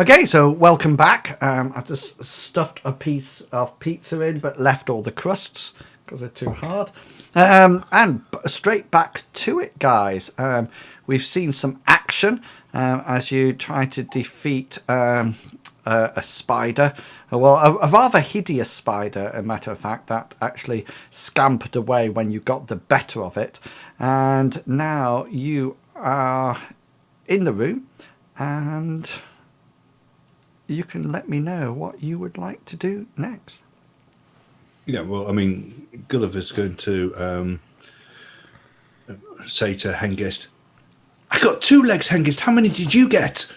Okay, so welcome back. I've just stuffed a piece of pizza in, but left all the crusts because they're too hard. And straight back to it, guys. We've seen some action as you try to defeat a spider. Well, a rather hideous spider, a matter of fact, that actually scampered away when you got the better of it. And now you are in the room and you can let me know what you would like to do next. Yeah, well, I mean, Gulliver's going to say to Hengist, I got 2 legs, Hengist. How many did you get?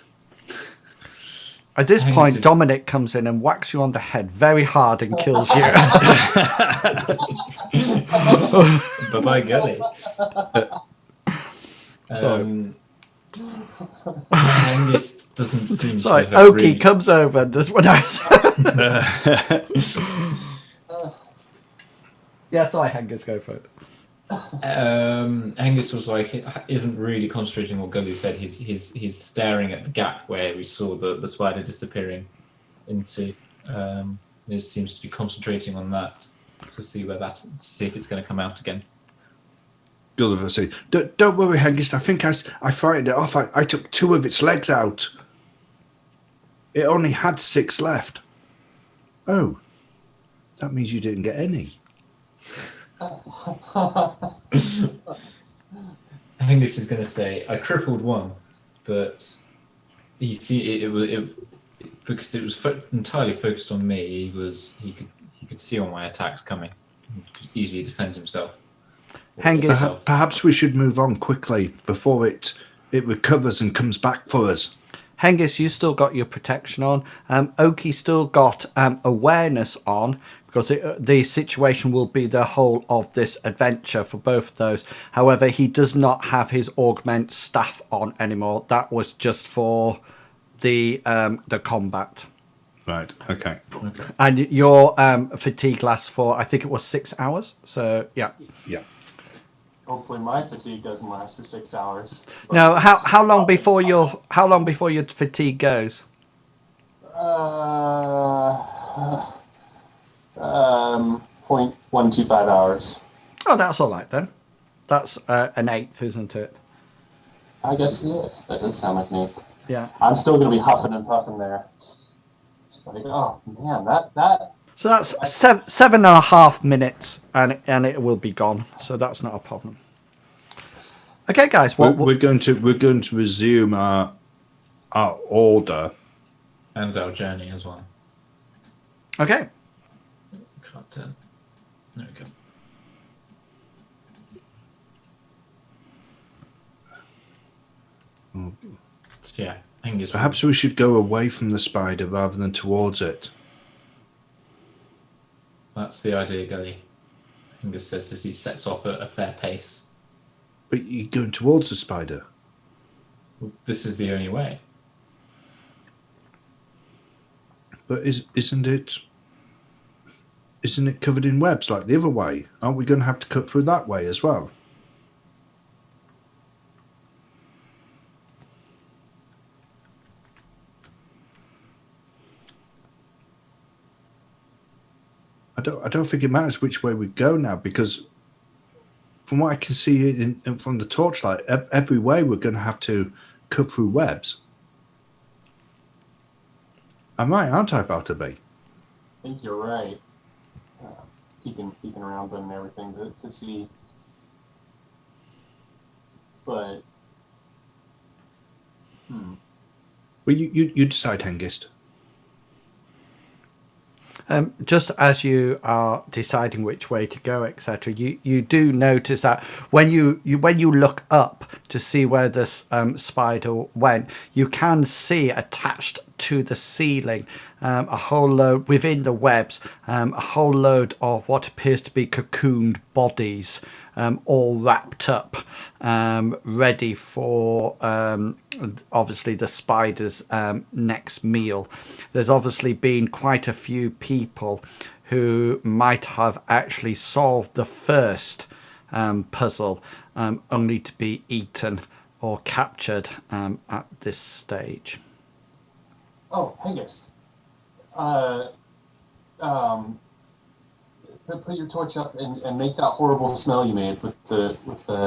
At this point, Dominic comes in and whacks you on the head very hard and kills you. Bye-bye, Gully. Hengist doesn't seem Sorry, to have Oki really... comes over and does what I Yeah, sorry, Hengist, go for it. Hengist was like, isn't really concentrating on what Gully said. He's staring at the gap where we saw the spider disappearing into. He seems to be concentrating on that to see if it's going to come out again. Gulliver said, don't worry, Hengist. I think I frightened it off. I took 2 of its legs out. It only had 6 left. Oh, that means you didn't get any. Hengist is going to say, I crippled one, but you see, because it was entirely focused on me. He could see all my attacks coming. He could easily defend himself. Hengist, perhaps we should move on quickly before it recovers and comes back for us. Hengist, you still got your protection on. Oki still got awareness on because the situation will be the whole of this adventure for both of those. However, he does not have his augment staff on anymore. That was just for the combat. Right. Okay. And your fatigue lasts for, I think it was 6 hours. So yeah. Yeah. Hopefully, my fatigue doesn't last for 6 hours. No, how long before your fatigue goes? 0.125 hours. Oh, that's all right then. That's an 1/8, isn't it? I guess it is. That does sound like me. Yeah. I'm still going to be huffing and puffing there. Just like, oh man, that. So that's 7.5 minutes, and it will be gone. So that's not a problem. Okay, guys. We're going to resume our order and our journey as well. Okay. There we go. So yeah, perhaps we should go away from the spider rather than towards it. That's the idea, Gully. Hengist says as he sets off at a fair pace. But you're going towards the spider. This is the only way. But isn't it covered in webs like the other way? Aren't we going to have to cut through that way as well? I don't think it matters which way we go now, because from what I can see from the torchlight, every way we're going to have to cut through webs. I'm right, aren't I, Bartleby? I think you're right. Peeking around them and everything to see. But, Well, you decide, Hengist. Just as you are deciding which way to go, etc., you do notice that when you look up to see where this spider went, you can see attached to the ceiling a whole load within the webs, a whole load of what appears to be cocooned bodies, all wrapped up, ready for obviously the spider's next meal. There's obviously been quite a few people who might have actually solved the first puzzle, only to be eaten or captured at this stage. Oh, Hengist. Uh, um, put your torch up and make that horrible smell you made with the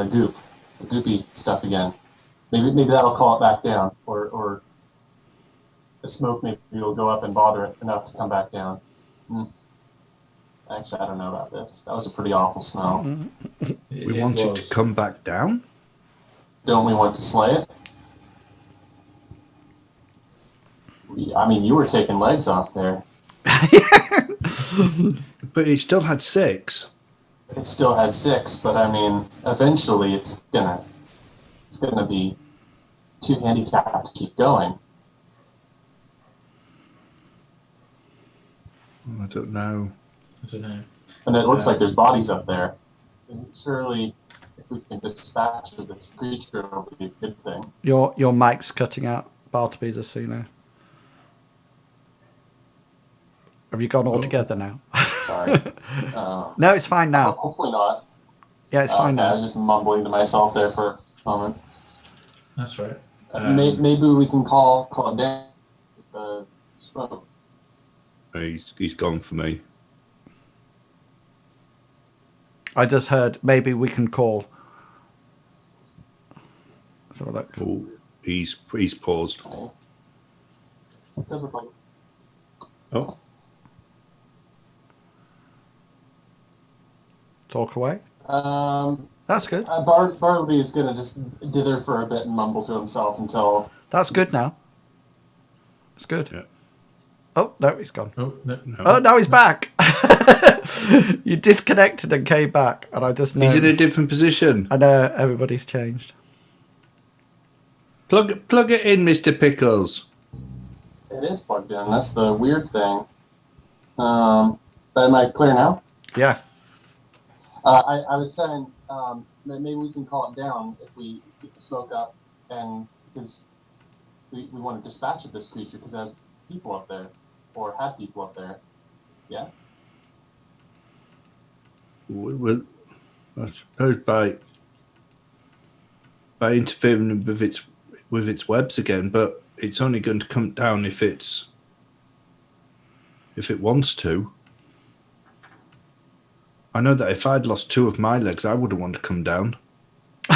goop, the goopy stuff again. Maybe that'll call it back down, or the smoke maybe will go up and bother it enough to come back down. Actually, I don't know about this. That was a pretty awful smell. We want it to come back down? Don't we want to slay it? I mean, you were taking legs off there. But it still had 6. It still had 6, but I mean, eventually it's gonna be too handicapped to keep going. I don't know. And it looks like there's bodies up there. And surely, if we can dispatch of this creature, it'll be a good thing. Your mic's cutting out, Bartleby, just so you know. Have you gone all together now? Sorry. No, it's fine now. Hopefully not. Yeah, it's fine I now. was just mumbling to myself there for a moment. That's right. Maybe we can call it down with the smoke. He's gone for me. I just heard maybe we can call. Let's have a look. Oh, he's paused. Okay. It does look like. Oh, Talk away. That's good. Bartleby is gonna just dither for a bit and mumble to himself until. That's good now. It's good. yeah. Oh, no, he's gone. Oh, no. Oh, now he's back. You disconnected and came back, and I just know. He's in a different position. I know everybody's changed. Plug it in, Mr. Pickles. It is plugged in. That's the weird thing. But am I clear now? Yeah. I was saying maybe we can call it down if we keep the smoke up, and because we want to dispatch of this creature because it has people up there, or had people up there. Yeah. Well, I suppose by interfering with its webs again, but it's only going to come down if it wants to. I know that if I'd lost 2 of my legs, I wouldn't want to come down. Or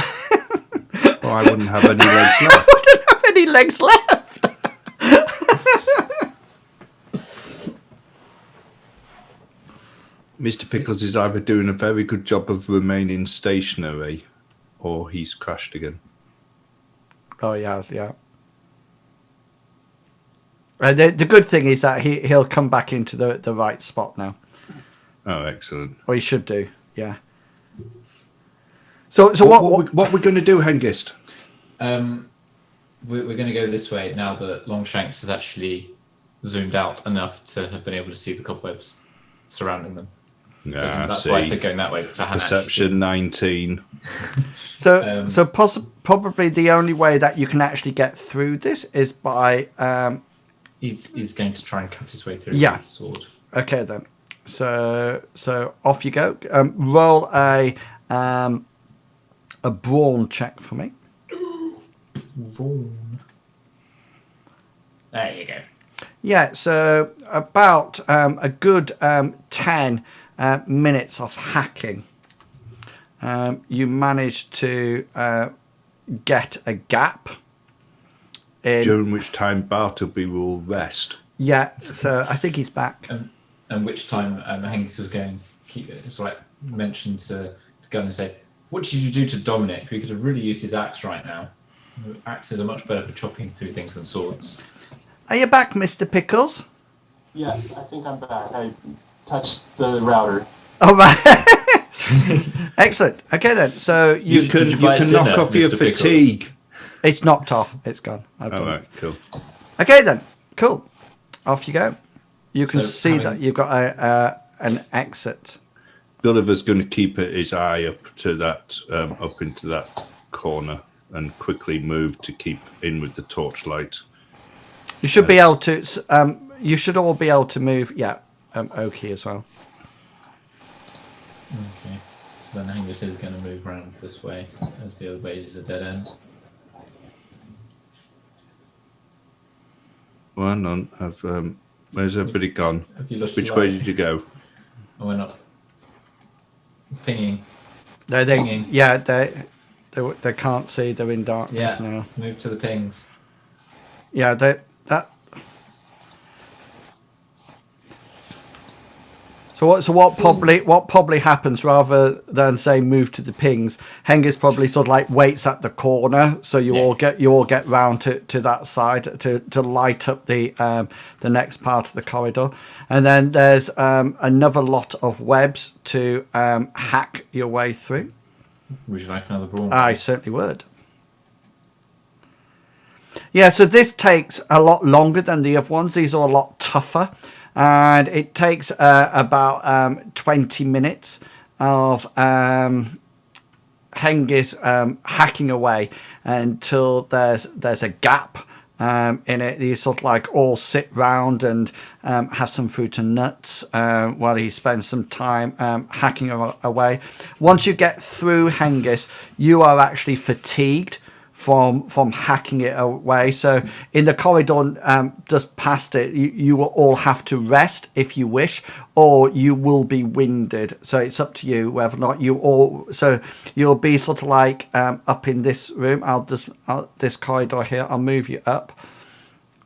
I wouldn't have any legs left. I wouldn't have any legs left. Mr. Pickles is either doing a very good job of remaining stationary, or he's crashed again. Oh, he has, yeah. The good thing is that he'll come back into the right spot now. Oh, excellent. Or he should do, yeah. So what we're going to do, Hengist? We're going to go this way now that Longshanks has actually zoomed out enough to have been able to see the cobwebs surrounding them. So that's why I said going that way, because I hadn't Perception 19. So probably the only way that you can actually get through this is by he's going to try and cut his way through Yeah. with his sword. Okay then. So off you go. Roll a brawn check for me. There you go. Yeah. So about a good 10 minutes of hacking. You managed to get a gap. During which time Bartleby will rest. Yeah. So I think he's back. And which time Hengist was going, mentioned to go and say, "What did you do to Dominic? We could have really used his axe right now. Axes are much better for chopping through things than swords." Are you back, Mr. Pickles? Yes, I think I'm back. I touched the router. All right. Excellent. Okay then. So you Did you buy dinner, knock off your Mr. Pickles? fatigue. it's knocked off. It's gone. I've All done it. right, cool. Okay then. Cool. Off you go. You can So see having- that you've got an exit. Gulliver's going to keep his eye up to that, up into that corner, and quickly move to keep in with the torchlight. You should be able to. You should all be able to move. Yeah. Oki as well. Okay. So then Hengist is going to move around this way, as the other way is a dead end. Oh, hang on. Where's everybody gone? Have you lost Which your way light? did you go? Oh, we're not pinging. They yeah, they can't see. They're in darkness Yeah, now. move to the pings. Yeah, that. So what probably happens, rather than say move to the pings, Hengist probably sort of like waits at the corner, so you all get round to that side to light up the next part of the corridor, and then there's another lot of webs to hack your way through. Would you like another brawl? I certainly would. Yeah, so this takes a lot longer than the other ones. These are a lot tougher. And it takes about 20 minutes of Hengist hacking away until there's a gap in it. You sort of like all sit round and have some fruit and nuts while he spends some time hacking away. Once you get through Hengist, you are actually fatigued from hacking it away. So in the corridor just past it, you will all have to rest if you wish, or you will be winded. So it's up to you whether or not you all. So you'll be sort of like up in this room. This corridor here. I'll move you up.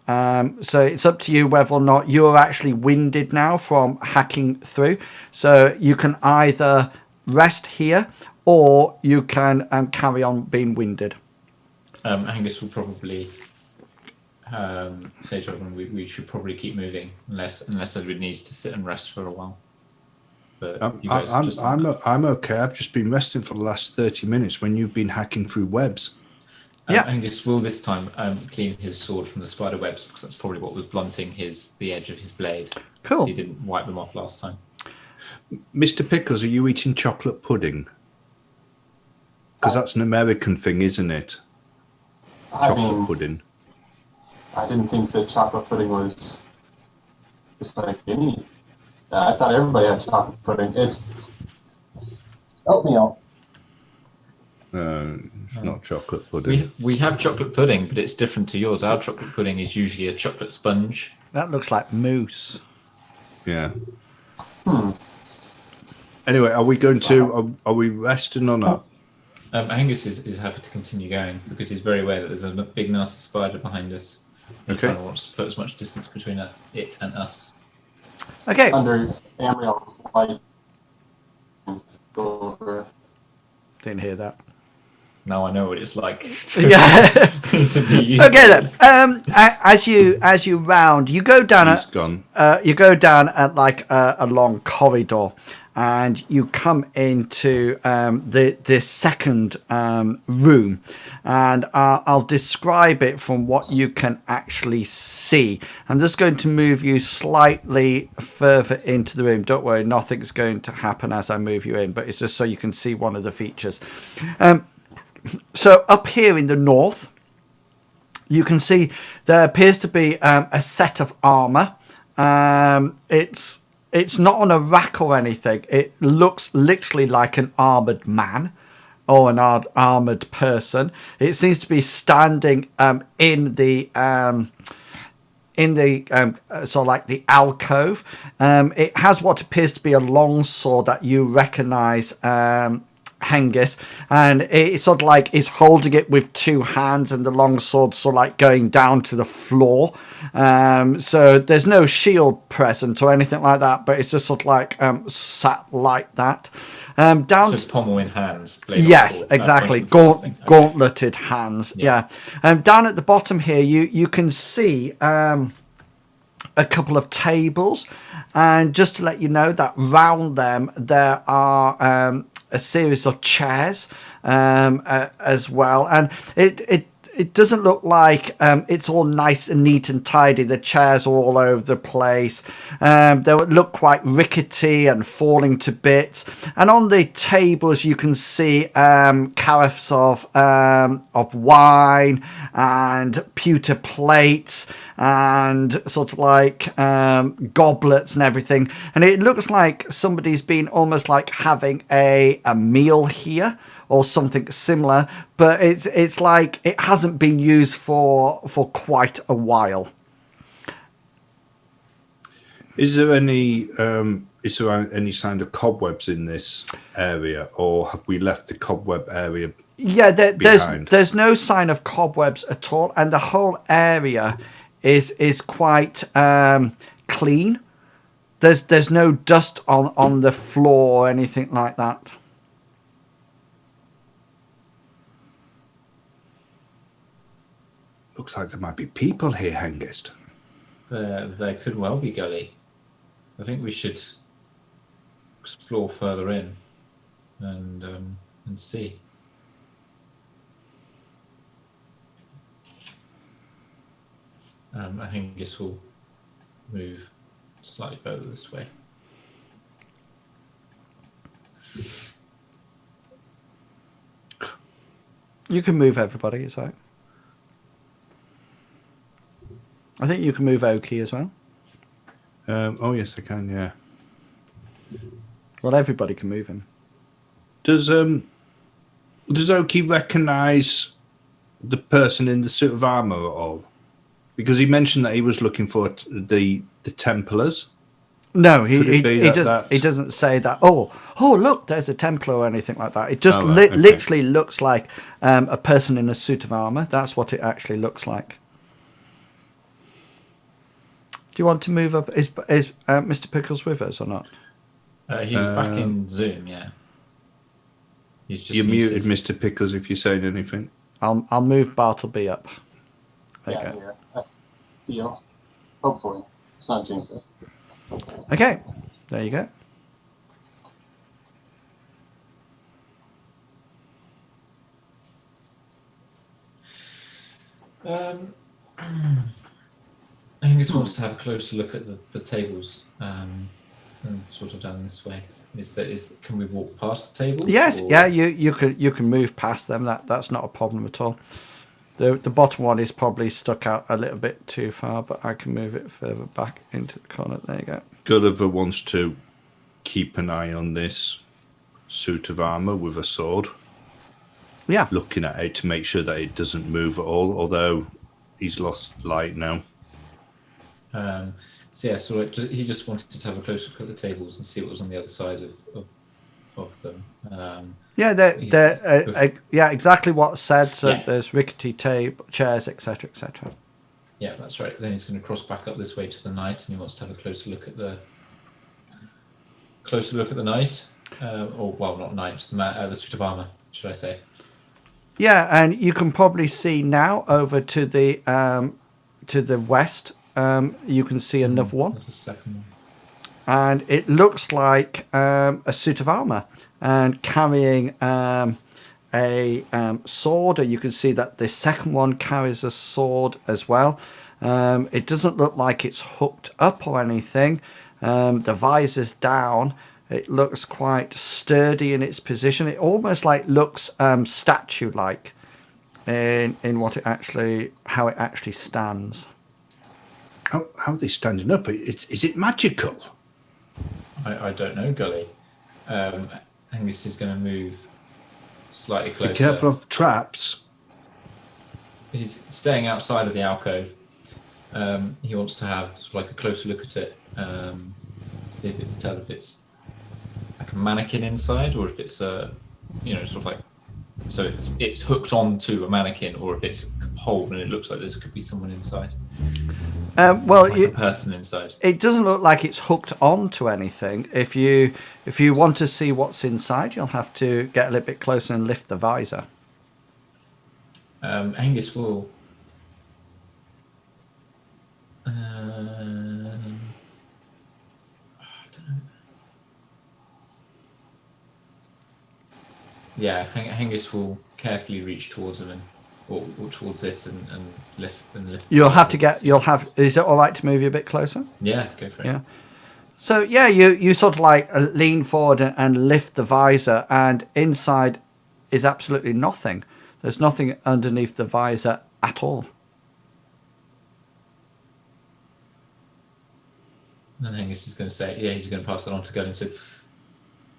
So it's up to you whether or not you're actually winded now from hacking through. So you can either rest here, or you can carry on being winded. Angus will probably say to everyone, we should probably keep moving unless everybody needs to sit and rest for a while. But you guys I'm okay. I've just been resting for the last 30 minutes when you've been hacking through webs. Yeah. Angus will this time clean his sword from the spider webs, because that's probably what was blunting the edge of his blade. Cool. So he didn't wipe them off last time. Mr. Pickles, are you eating chocolate pudding? Because that's an American thing, isn't it? Chocolate pudding. I didn't think that chocolate pudding was just like any. I thought everybody had chocolate pudding. It's oatmeal. It's not chocolate pudding. We have chocolate pudding, but it's different to yours. Our chocolate pudding is usually a chocolate sponge. That looks like mousse. Yeah. Anyway, are we going to? Are we resting or not? Angus is happy to continue going because he's very aware that there's a big nasty spider behind us. He kind of wants to put as much distance between it and us. Okay. Under Amriel's light. Go over. Didn't hear that. Now I know what it's like Yeah. to be used. Okay then. As you round, you go down He's gone. you go down at like a long corridor, and you come into the second room, and I'll describe it from what you can actually see. I'm just going to move you slightly further into the room. Don't worry, nothing's going to happen as I move you in, but it's just so you can see one of the features. So up here in the north, you can see there appears to be a set of armor. It's not on a rack or anything. It looks literally like an armored man or an armored person. It seems to be standing in the sort of like the alcove. It has what appears to be a long sword that you recognize, Hengist, and it's sort of like is holding it with two hands, and the long sword sort of like going down to the floor. So there's no shield present or anything like that, but it's just sort of like sat like that. Down so pommel in hands. Yes, exactly. Gauntleted hands. Yeah. Down at the bottom here, you can see a couple of tables, and just to let you know that round them there are a series of chairs as well, and it doesn't look like it's all nice and neat and tidy. The chairs are all over the place. They look quite rickety and falling to bits. And on the tables, you can see carafes of wine and pewter plates and sort of like goblets and everything. And it looks like somebody's been almost like having a meal here, or something similar, but it's like it hasn't been used for quite a while. Is there any sign of cobwebs in this area, or have we left the cobweb area? Yeah, behind? there's no sign of cobwebs at all, and the whole area is quite clean. There's no dust on the floor or anything like that. Looks like there might be people here, Hengist. There could well be, Gully. I think we should explore further in and see. I think this will move slightly further this way. You can move everybody, is right. I think you can move Oki as well. Oh yes, I can. Yeah. Well, everybody can move him. Does Oki recognise the person in the suit of armour at all? Because he mentioned that he was looking for the Templars. No, Could it be he doesn't say that. Oh, look, there's a Templar or anything like that. It just Oh, right, okay. literally looks like a person in a suit of armour. That's what it actually looks like. Do you want to move up? Is Mr. Pickles with us or not? He's back in Zoom, yeah. He's just You're muted, Mr. Pickles, if you're saying anything. I'll move Bartleby up. There you Yeah, go. here. Deal. Hopefully. It's not jinx it. Okay, there you go. I think it wants to have a closer look at the tables, and sort of down this way. Can we walk past the tables? Yes, or- yeah, you can move past them. That's not a problem at all. The bottom one is probably stuck out a little bit too far, but I can move it further back into the corner. There you go. Gulliver wants to keep an eye on this suit of armour with a sword, Yeah, looking at it to make sure that it doesn't move at all, although he's lost light now. So he just wanted to have a closer look at the tables and see what was on the other side of them. yeah, yeah, exactly what's said. So Yeah. there's rickety chairs, etc., etc. Yeah, that's right. Then he's going to cross back up this way to the knight, and he wants to have a closer look at the knight, not knight, the suit of armour, should I say? Yeah, and you can probably see now over to the west. You can see another one. That's the second one. And it looks like a suit of armor and carrying a sword. And you can see that the second one carries a sword as well. It doesn't look like it's hooked up or anything. The visor's down. It looks quite sturdy in its position. It almost looks statue-like in how it actually stands. How are they standing up? Is it magical? I don't know, Gully. Angus is going to move slightly closer. Be careful of traps. He's staying outside of the alcove. He wants to have sort of like a closer look at it, see if it's like a mannequin inside, or if it's sort of like, so it's hooked onto a mannequin, or if it's whole and it looks like there could be someone inside. Like a person inside. It doesn't look like it's hooked onto anything. If you want to see what's inside, you'll have to get a little bit closer and lift the visor. Angus will. I don't know. Yeah, Angus will carefully reach towards him or towards this and lift. Is it all right to move you a bit closer? Yeah, go for it. Yeah. So yeah, you sort of like lean forward and lift the visor, and inside is absolutely nothing. There's nothing underneath the visor at all. And Angus is going to say, he's going to pass that on to Gully and say,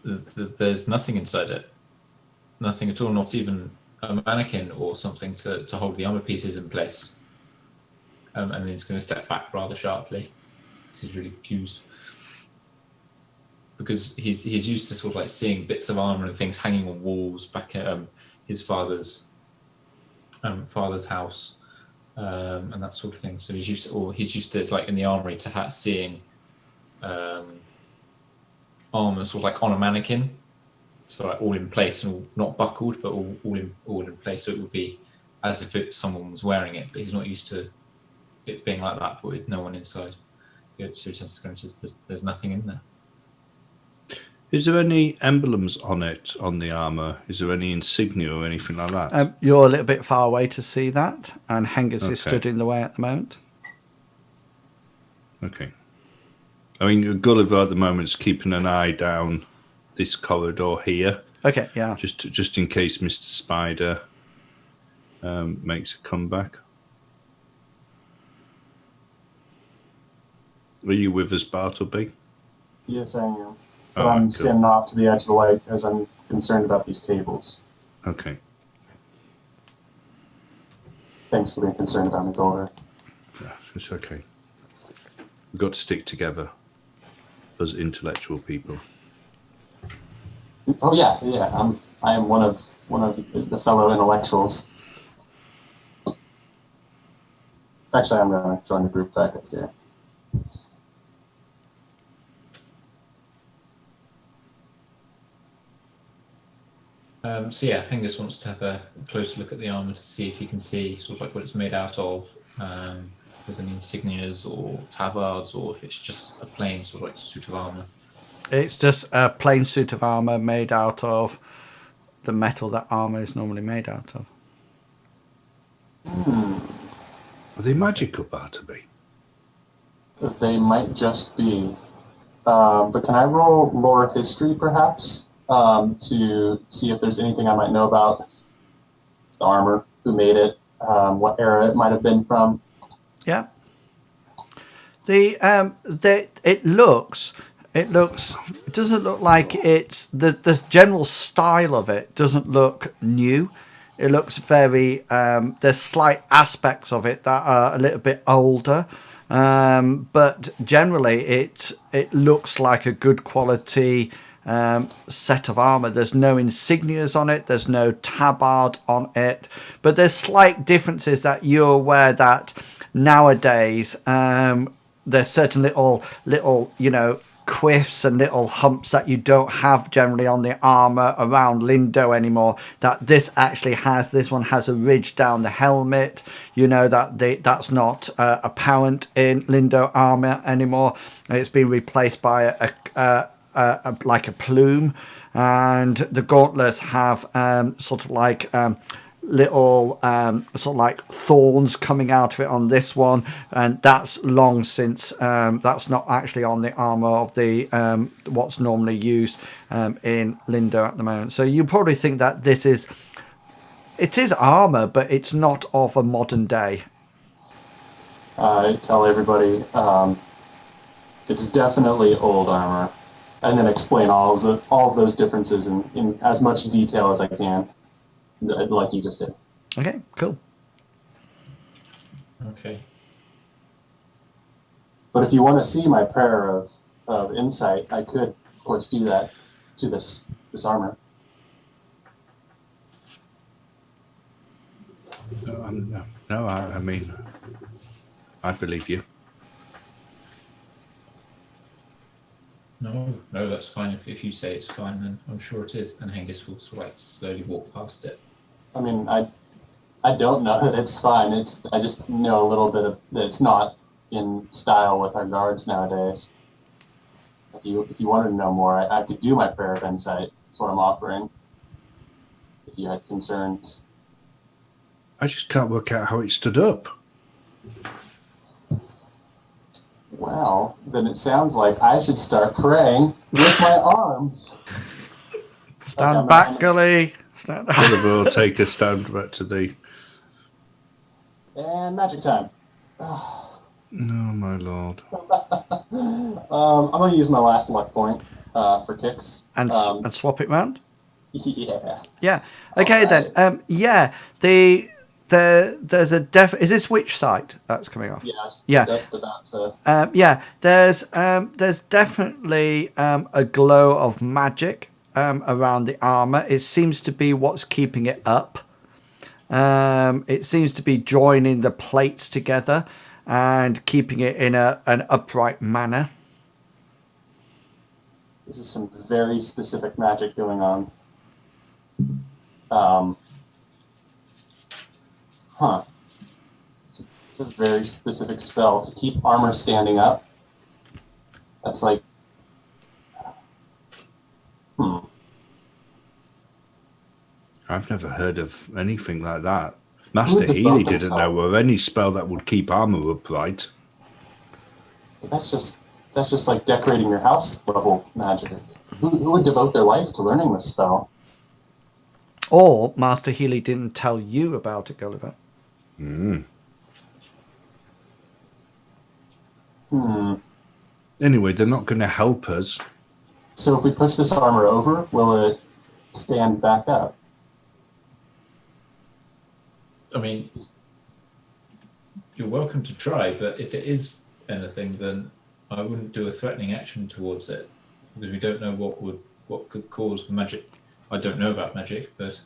there's nothing inside it. Nothing at all, not even a mannequin or something to hold the armor pieces in place. And then he's going to step back rather sharply. He's really confused because he's used to sort of like seeing bits of armor and things hanging on walls back at his father's house, and that sort of thing. So he's used to like in the armory to seeing armor sort of like on a mannequin, so like all in place and all, not buckled, but all in place. So it would be as if someone was wearing it, but he's not used to it being like that, but with no one inside. So he tends to go and says, "There's nothing in there." Is there any emblems on it, on the armour? Is there any insignia or anything like that? You're a little bit far away to see that, and Hengist is Okay. stood in the way at the moment. Okay. I mean, Gulliver at the moment is keeping an eye down this corridor here, Okay, yeah. just in case Mr. Spider makes a comeback. Are you with us, Bartleby? Yes, I am. But Oh, I'm cool. standing off to the edge of the light as I'm concerned about these tables. Okay. Thanks for being concerned about me, Gulliver. Yeah, it's okay. We've got to stick together as intellectual people. Oh yeah. I am one of the fellow intellectuals. Actually, I'm going to join the group back up here. So yeah, Hengist wants to have a close look at the armor to see if he can see sort of like what it's made out of, if there's any insignias or tabards, or if it's just a plain sort of like suit of armor. It's just a plain suit of armour made out of the metal that armour is normally made out of. Are they magical, Bartleby? They might just be. But can I roll lore history, perhaps, to see if there's anything I might know about the armor, who made it, what era it might have been from? Yeah. It doesn't look like it's the general style of it doesn't look new. It looks very there's slight aspects of it that are a little bit older, but generally it looks like a good quality set of armor. There's no insignias on it, there's no tabard on it, but there's slight differences that you're aware that nowadays there's certain little quiffs and little humps that you don't have generally on the armor around Lindo anymore, that this one has a ridge down the helmet, that's not apparent in Lindo armor anymore. It's been replaced by like a plume, and the gauntlets have sort of like little sort of like thorns coming out of it on this one, and that's long since that's not actually on the armor of the what's normally used in Lindo at the moment. So you probably think that it is armor, but it's not of a modern day. I tell everybody it's definitely old armor, and then explain all of those differences in as much detail as I can, like you just did. Okay, cool. Okay. But if you want to see my prayer of insight, I could, of course, do that to this armor. No, I mean, I believe you. No, that's fine. If you say it's fine, then I'm sure it is. And Hengist will sort of like slowly walk past it. I mean, I don't know that it's fine. I just know a little bit of that it's not in style with our guards nowadays. If you wanted to know more, I could do my prayer of insight. That's what I'm offering. If you had concerns. I just can't work out how it stood up. Well, then it sounds like I should start praying with my arms. Stand back, Gully. Stand. Gulliver will take a stand back to the... And magic time. Oh, my lord. I'm going to use my last luck point for kicks. And swap it round. Yeah. Yeah. Okay, All right. then. Yeah. there's a is this which site that's coming off? Yeah. Yeah. Just about to. Yeah, there's definitely a glow of magic around the armor. It seems to be what's keeping it up. It seems to be joining the plates together and keeping it in an upright manner. This is some very specific magic going on. Huh. It's a very specific spell to keep armor standing up. That's like. I've never heard of anything like that. Master would Healy devote didn't know of any spell that would keep armor upright. That's just like decorating your house level magic. Who would devote their life to learning this spell? Or Master Healy didn't tell you about it, Gulliver. Anyway, they're not going to help us. So if we push this armor over, will it stand back up? I mean, you're welcome to try, but if it is anything, then I wouldn't do a threatening action towards it because we don't know what could cause the magic. I don't know about magic, but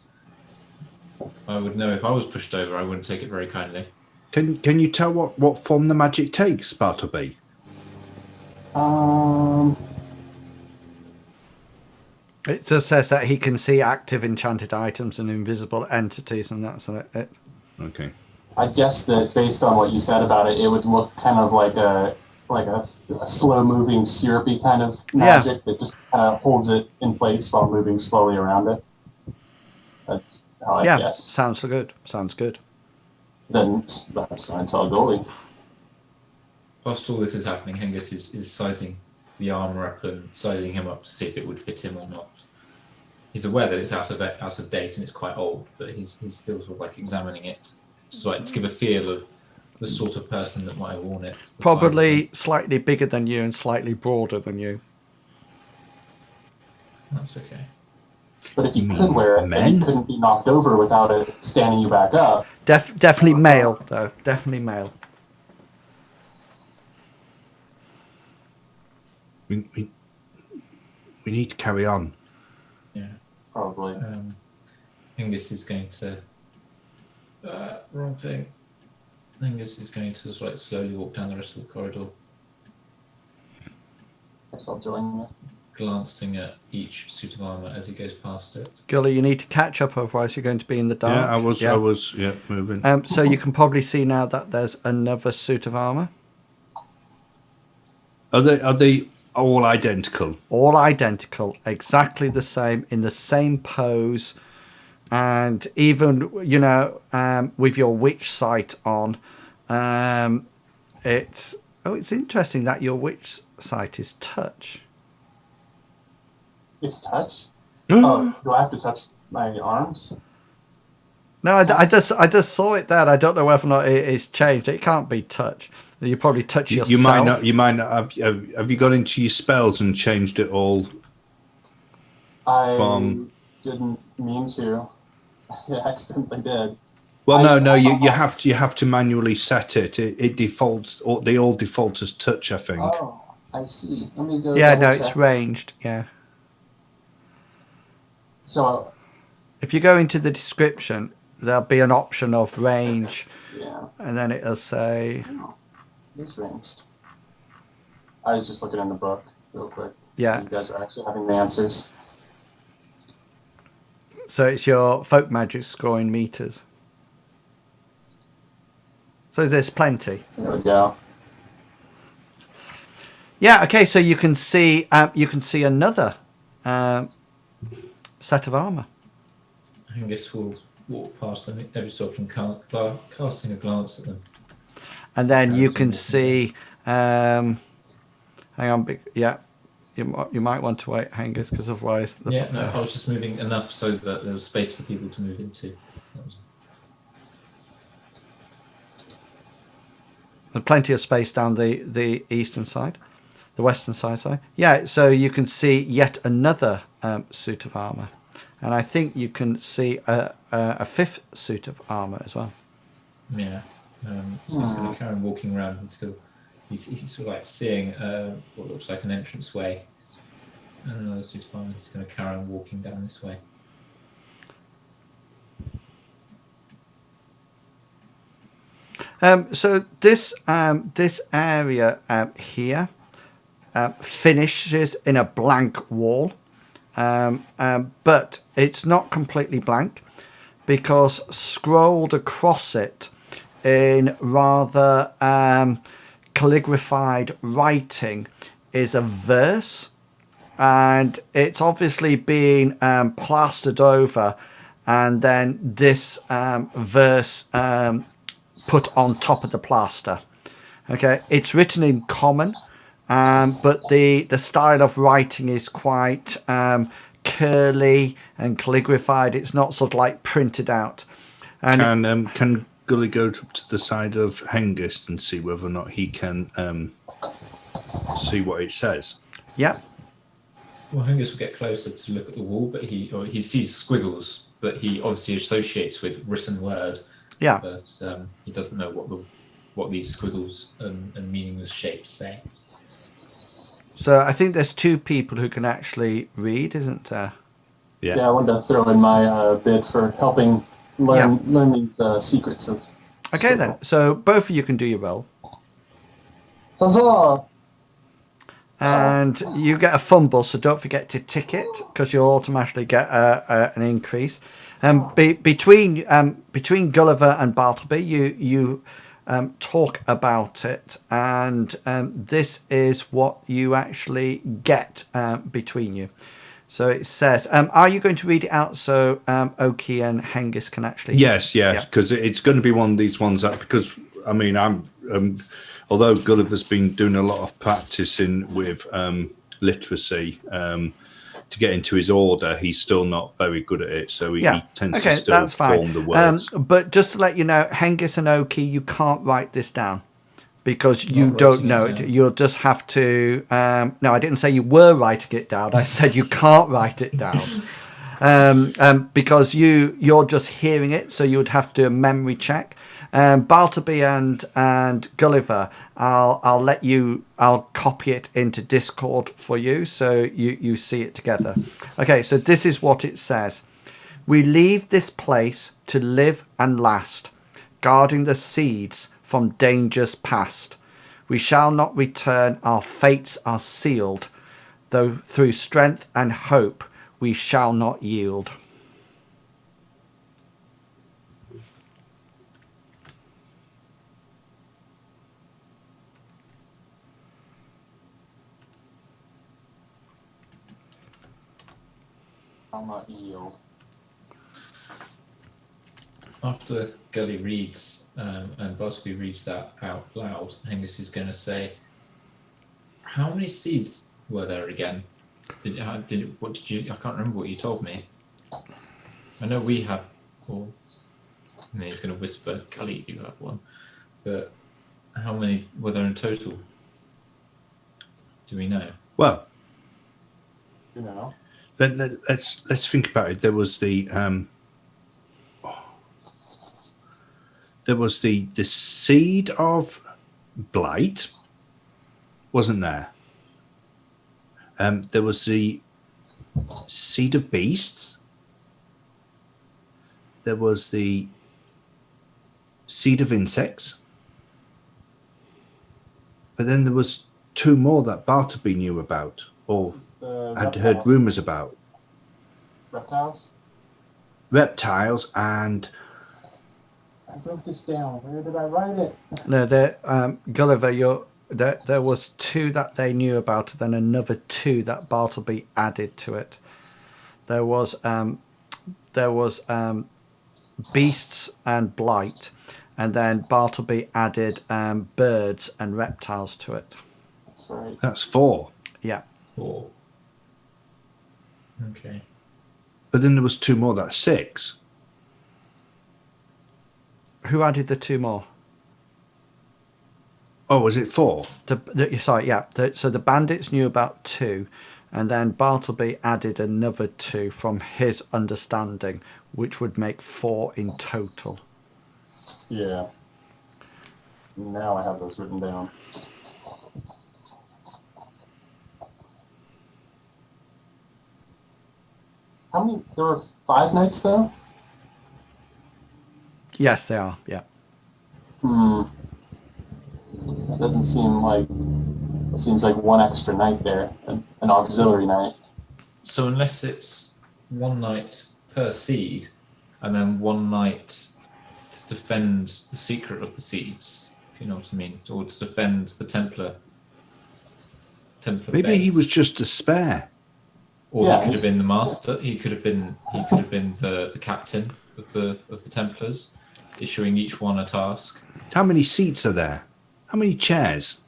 I would know if I was pushed over, I wouldn't take it very kindly. Can you tell what form the magic takes, Bartleby? It just says that he can see active enchanted items and invisible entities, and that's it. Okay. I guess that based on what you said about it, it would look kind of like a slow-moving, syrupy kind of magic that just kind of holds it in place while moving slowly around it. That's how I guess. Sounds good. Sounds good. Then that's going to tell Goalie. Whilst all this is happening, Hengist is sizing the armor up and sizing him up to see if it would fit him or not. He's aware that it's out of date and it's quite old, but he's still sort of like examining it, just like to give a feel of the sort of person that might have worn it. Probably slightly bigger than you and slightly broader than you. That's okay. But if you could wear it, then you couldn't be knocked over without it standing you back up. Definitely male, though. Definitely male. We need to carry on. Yeah. Probably. Hengist is going to... wrong thing. Hengist is going to sort of like slowly walk down the rest of the corridor, Guess I'll join you. glancing at each suit of armor as he goes past it. Gully, you need to catch up, otherwise you're going to be in the dark. Yeah, I was moving. So you can probably see now that there's another suit of armor. Are they all identical? All identical, exactly the same, in the same pose, and even with your witch sight on, it's interesting that your witch sight is touch. It's touch? Oh, do I have to touch my arms? No, I just saw it there. I don't know whether or not it's changed. It can't be touch. You probably touch yourself. You might not have you got into your spells and changed it all? I didn't mean to. I accidentally did. Well, no. You have to manually set it. It defaults. Or they all default as touch, I think. Oh, I see. Let me go. Yeah, no, it's ranged. Yeah. So, if you go into the description, there'll be an option of range. Yeah. And then it'll say. Oh, it's ranged. I was just looking in the book real quick. Yeah. You guys are actually having the answers. So it's your folk magic scoring meters. So there's plenty. There we go. Yeah. Okay. So you can see another set of armor. Hengist will walk past them every so often, casting a glance at them. And then you can see. Hang on. Yeah. You might want to wait, Hengist, because otherwise... I was just moving enough so that there was space for people to move into. There's plenty of space down the eastern side, the western side, sorry. Yeah, so you can see yet another suit of armour. And I think you can see a fifth suit of armour as well. Yeah. So he's going to carry on walking around until he's sort of like seeing what looks like an entrance way. And another suit of armor. He's going to carry on walking down this way. So this area here finishes in a blank wall, but it's not completely blank because scrolled across it in rather calligraphied writing is a verse, and it's obviously been plastered over, and then this verse put on top of the plaster. Okay, it's written in common, but the style of writing is quite curly and calligraphied. It's not sort of like printed out. And Can Gully go to the side of Hengist and see whether or not he can see what it says? yeah, Well, Hungus will get closer to look at the wall, but he sees squiggles, but he obviously associates with written word. yeah. But he doesn't know what these squiggles and meaningless shapes say. So I think there's two people who can actually read, isn't there? Yeah. Yeah, I wanted to throw in my bid for helping learn these secrets of. Okay then. So both of you can do your roll. Huzzah! And you get a fumble, so don't forget to tick it because you'll automatically get an increase. Between Gulliver and Bartleby, you talk about it, and this is what you actually get between you. So it says, are you going to read it out so Oki and Hengist can actually... Yes, because it's going to be one of these ones that, because, I mean, I'm... although Gulliver's been doing a lot of practicing with literacy to get into his order, he's still not very good at it. So he tends to still form the words. But just to let you know, Hengist and Oki, you can't write this down because you don't know it. You'll just have to... no, I didn't say you were writing it down. I said you can't write it down. Because you're just hearing it, so you would have to do a memory check. Bartleby and Gulliver, I'll copy it into Discord for you so you see it together. Okay, so this is what it says. We leave this place to live and last, guarding the seeds from dangers past. We shall not return, our fates are sealed, though through strength and hope we shall not yield. I'll not yield. After Gully reads and Bartleby reads that out loud, Hengist is going to say, "How many seeds were there again? What did you? I can't remember what you told me. I know we have all." And then he's going to whisper, "Gully, you have one." But how many were there in total? Do we know? Well, You know. let's think about it. There was the seed of blight, wasn't there? There was the seed of beasts. There was the seed of insects. But then there was two more that Bartleby knew about, or had heard rumours about. Reptiles? Reptiles and... I wrote this down. Where did I write it? No, Gulliver, there was two that they knew about, then another two that Bartleby added to it. There was beasts and blight, and then Bartleby added birds and reptiles to it. That's right. That's 4. Yeah. 4. Okay. But then there was 2 more, that's 6. Who added the 2 more? Oh, was it 4? Sorry, yeah. So the bandits knew about 2, and then Bartleby added another 2 from his understanding, which would make 4 in total. Yeah. Now I have those written down. How many? There were 5 knights, though? Yes, they are. Yeah. That doesn't seem like... It seems like one extra knight there, an auxiliary knight. So unless it's one knight per seed, and then one knight to defend the secret of the seeds, if you know what I mean, or to defend the Templar. Maybe he base. was just a spare. Or Yeah, he could have he's- been the master. He could have been the captain of the Templars, issuing each one a task. How many seats are there? How many chairs?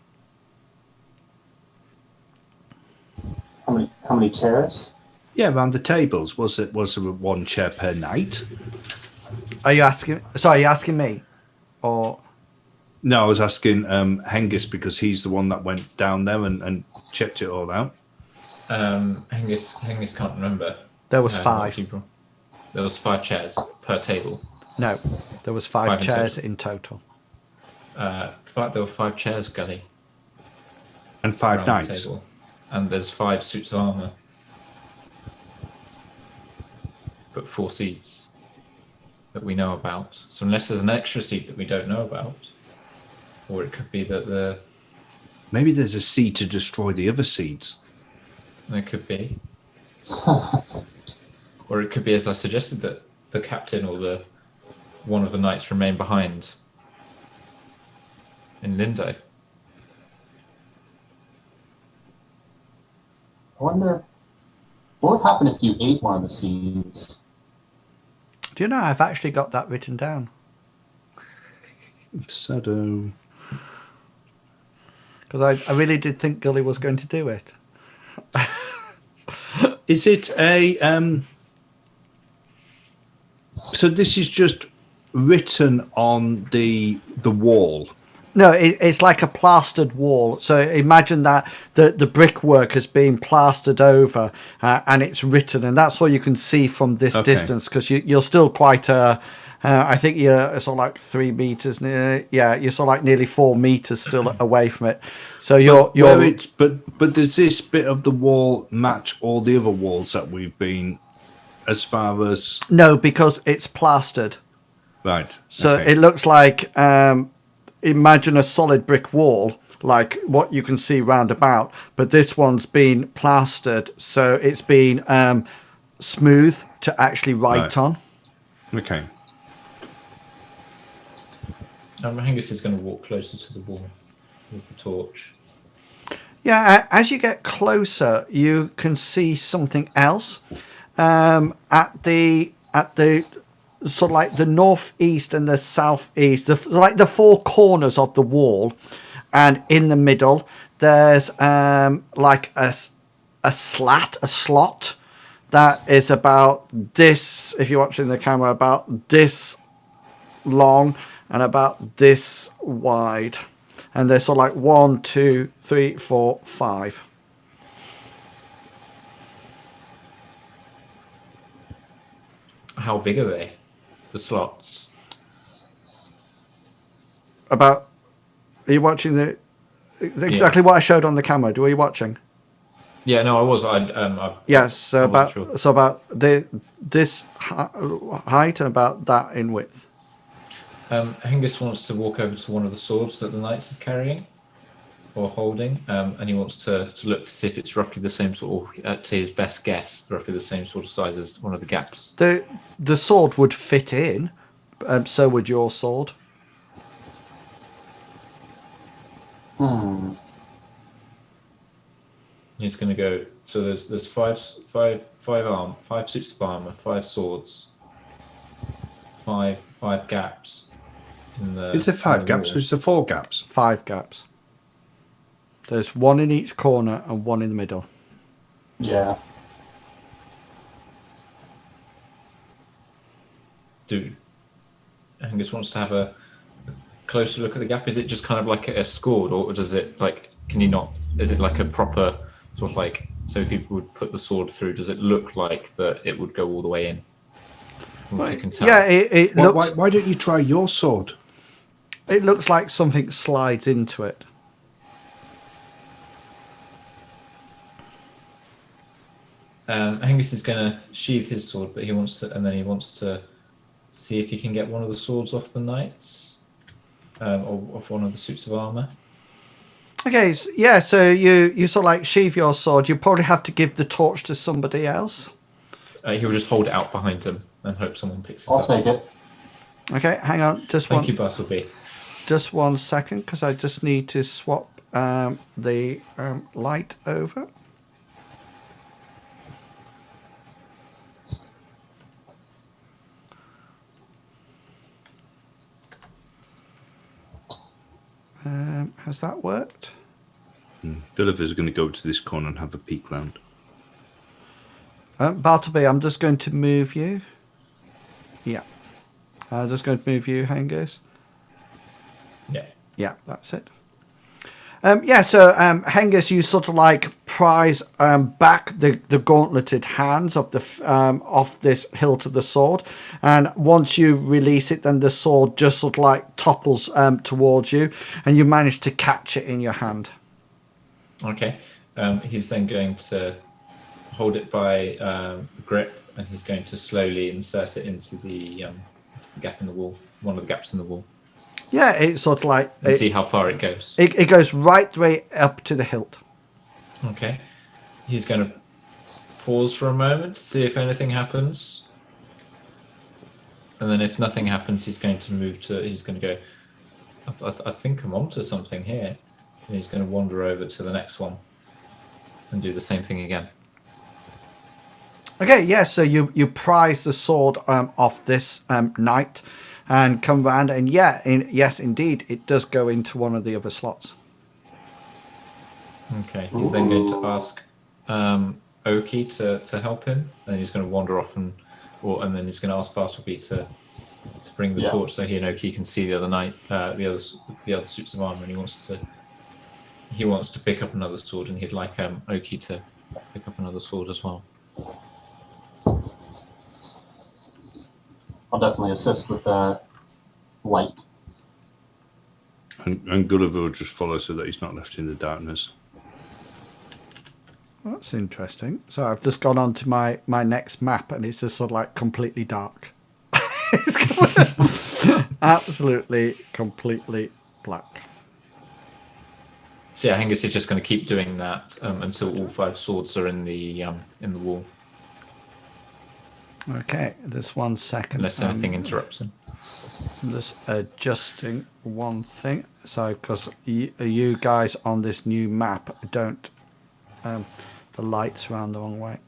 How many chairs? Yeah, around the tables. Was there one chair per night? Are you asking? Sorry, are you asking me, or No, I was asking Hengist because he's the one that went down there and checked it all out. Hengist can't remember. there was what 5? people- There was 5 chairs per table. No, there was 5 5 in chairs total. in total. There were 5 chairs, Gully, And 5 around the nights. table, and there's 5 suits of armor, but 4 seats that we know about. So unless there's an extra seat that we don't know about, or it could be that Maybe there's a seed to destroy the other seeds. there could be, or it could be, as I suggested, that the captain or one of the knights remain behind in Lindo. I wonder what would happen if you ate one of the seeds. Do you know I've actually got that written down? So, Because I really did think Gully was going to do it. is it a so this is just written on the wall? No, it's like a plastered wall. So imagine that the brickwork has been plastered over and it's written, and that's all you can see from this Okay. distance, because you're still quite I think you're sort of like 3 meters near. Yeah, you're sort of like nearly 4 meters still away from it. So But does this bit of the wall match all the other walls that we've been as far as no, because it's plastered. right? So okay. it looks like imagine a solid brick wall, like what you can see round about, but this one's been plastered, so it's been smooth to actually write Right. on. Okay. Hengist is going to walk closer to the wall with the torch. Yeah, as you get closer, you can see something else at the sort of like the northeast and the southeast, like the 4 corners of the wall, and in the middle there's like a slot that is about this, if you're watching the camera, about this long and about this wide, and there's sort of like 1, 2, 3, 4, 5. How big are they? The slots? About, are you watching exactly what I showed on the camera? Were you watching? Yeah, no, I was. I Yes, so I wasn't about sure. so about this height and about that in width. Hengist wants to walk over to one of the swords that the knight is carrying or holding, and he wants to look to see if it's roughly the same sort of, to his best guess, roughly the same sort of size as one of the gaps. The sword would fit in, so would your sword. He's going to go. So there's five suits of armor, 5 swords, five gaps. Is there 5 in the gaps wall. or is there 4 gaps? 5 gaps. There's 1 in each corner and 1 in the middle. Yeah. Angus wants to have a closer look at the gap. Is it just kind of like a scored, or does it like? Can you not? Is it like a proper sort of like? So if you would put the sword through, does it look like that it would go all the way in? From what you can tell? Yeah, it looks. Why don't you try your sword? It looks like something slides into it. Angus is going to sheathe his sword, but he wants to see if he can get one of the swords off the knights, or off one of the suits of armor. Okay, so, yeah, so you sort of like sheathe your sword. You probably have to give the torch to somebody else. He'll just hold it out behind him and hope someone picks it I'll up. take it. Okay, hang on, Thank you, Bartleby. just 1 second, because I just need to swap the light over. Has that worked? Gulliver's going to go to this corner and have a peek round. Bartleby, I'm just going to move you. Yeah. I'm just going to move you, Hengist. Yeah. Yeah, that's it. So Hengist, you sort of like prise back the gauntleted hands of the off this hilt of the sword, and once you release it, then the sword just sort of like topples towards you, and you manage to catch it in your hand. Okay. He's then going to hold it by grip, and he's going to slowly insert it into the gap in the wall, one of the gaps in the wall. Yeah, it's sort of like And see how far it goes. It goes right the way up to the hilt. Okay. He's going to pause for a moment, see if anything happens. And then if nothing happens, he's going to go, I think I'm onto something here. And he's going to wander over to the next one and do the same thing again. Okay, yeah, so you prise the sword off this knight and come round, and yes, indeed, it does go into one of the other slots. Okay, he's then going to ask Oki to help him, and he's going to wander off, and then he's going to ask Bartleby to bring the torch so he and Oki can see the other knight, the other suits of armor, and he wants to pick up another sword, and he'd like Oki to pick up another sword as well. I'll definitely assist with light. And Gulliver will just follow so that he's not left in the darkness. Well, that's interesting. So I've just gone on to my next map, and it's just sort of like completely dark. It's absolutely, completely black. So yeah, Hengist is just going to keep doing that until all 5 swords are in the wall. Okay, just 1 second. Unless anything interrupts him. I'm just adjusting one thing. So, because you guys on this new map don't, the lights around the wrong way.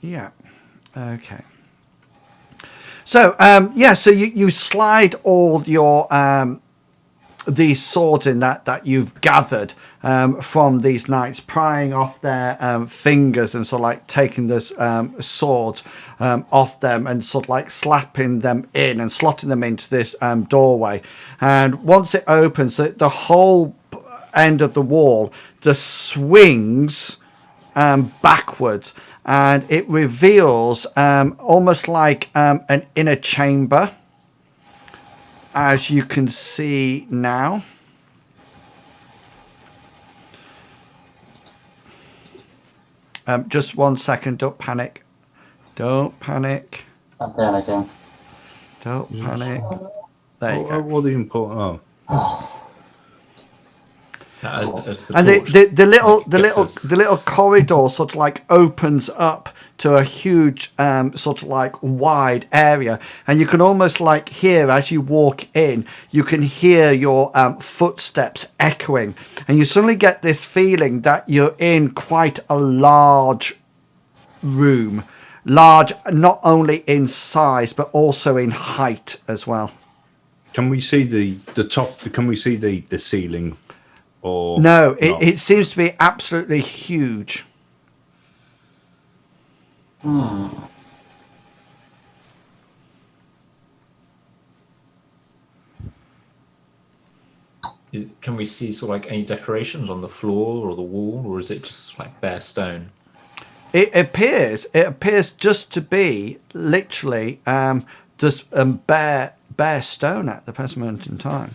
Yeah. Okay. So so you slide all your these swords in that you've gathered from these knights, prying off their fingers and sort of like taking this swords off them and sort of like slapping them in and slotting them into this doorway. And once it opens, the whole end of the wall just swings backwards, and it reveals almost like an inner chamber, as you can see now. Just 1 second, don't panic. Don't panic. I'm panicking. Don't panic. There you go. What the important? And the little corridor sort of like opens up to a huge sort of like wide area, and you can almost like hear, as you walk in, you can hear your footsteps echoing, and you suddenly get this feeling that you're in quite a large room, large not only in size but also in height as well. Can we see the top? Can we see the ceiling? Or no, it seems to be absolutely huge. can we see sort of like any decorations on the floor or the wall, or is it just like bare stone? It appears just to be literally just bare stone at the present moment in time.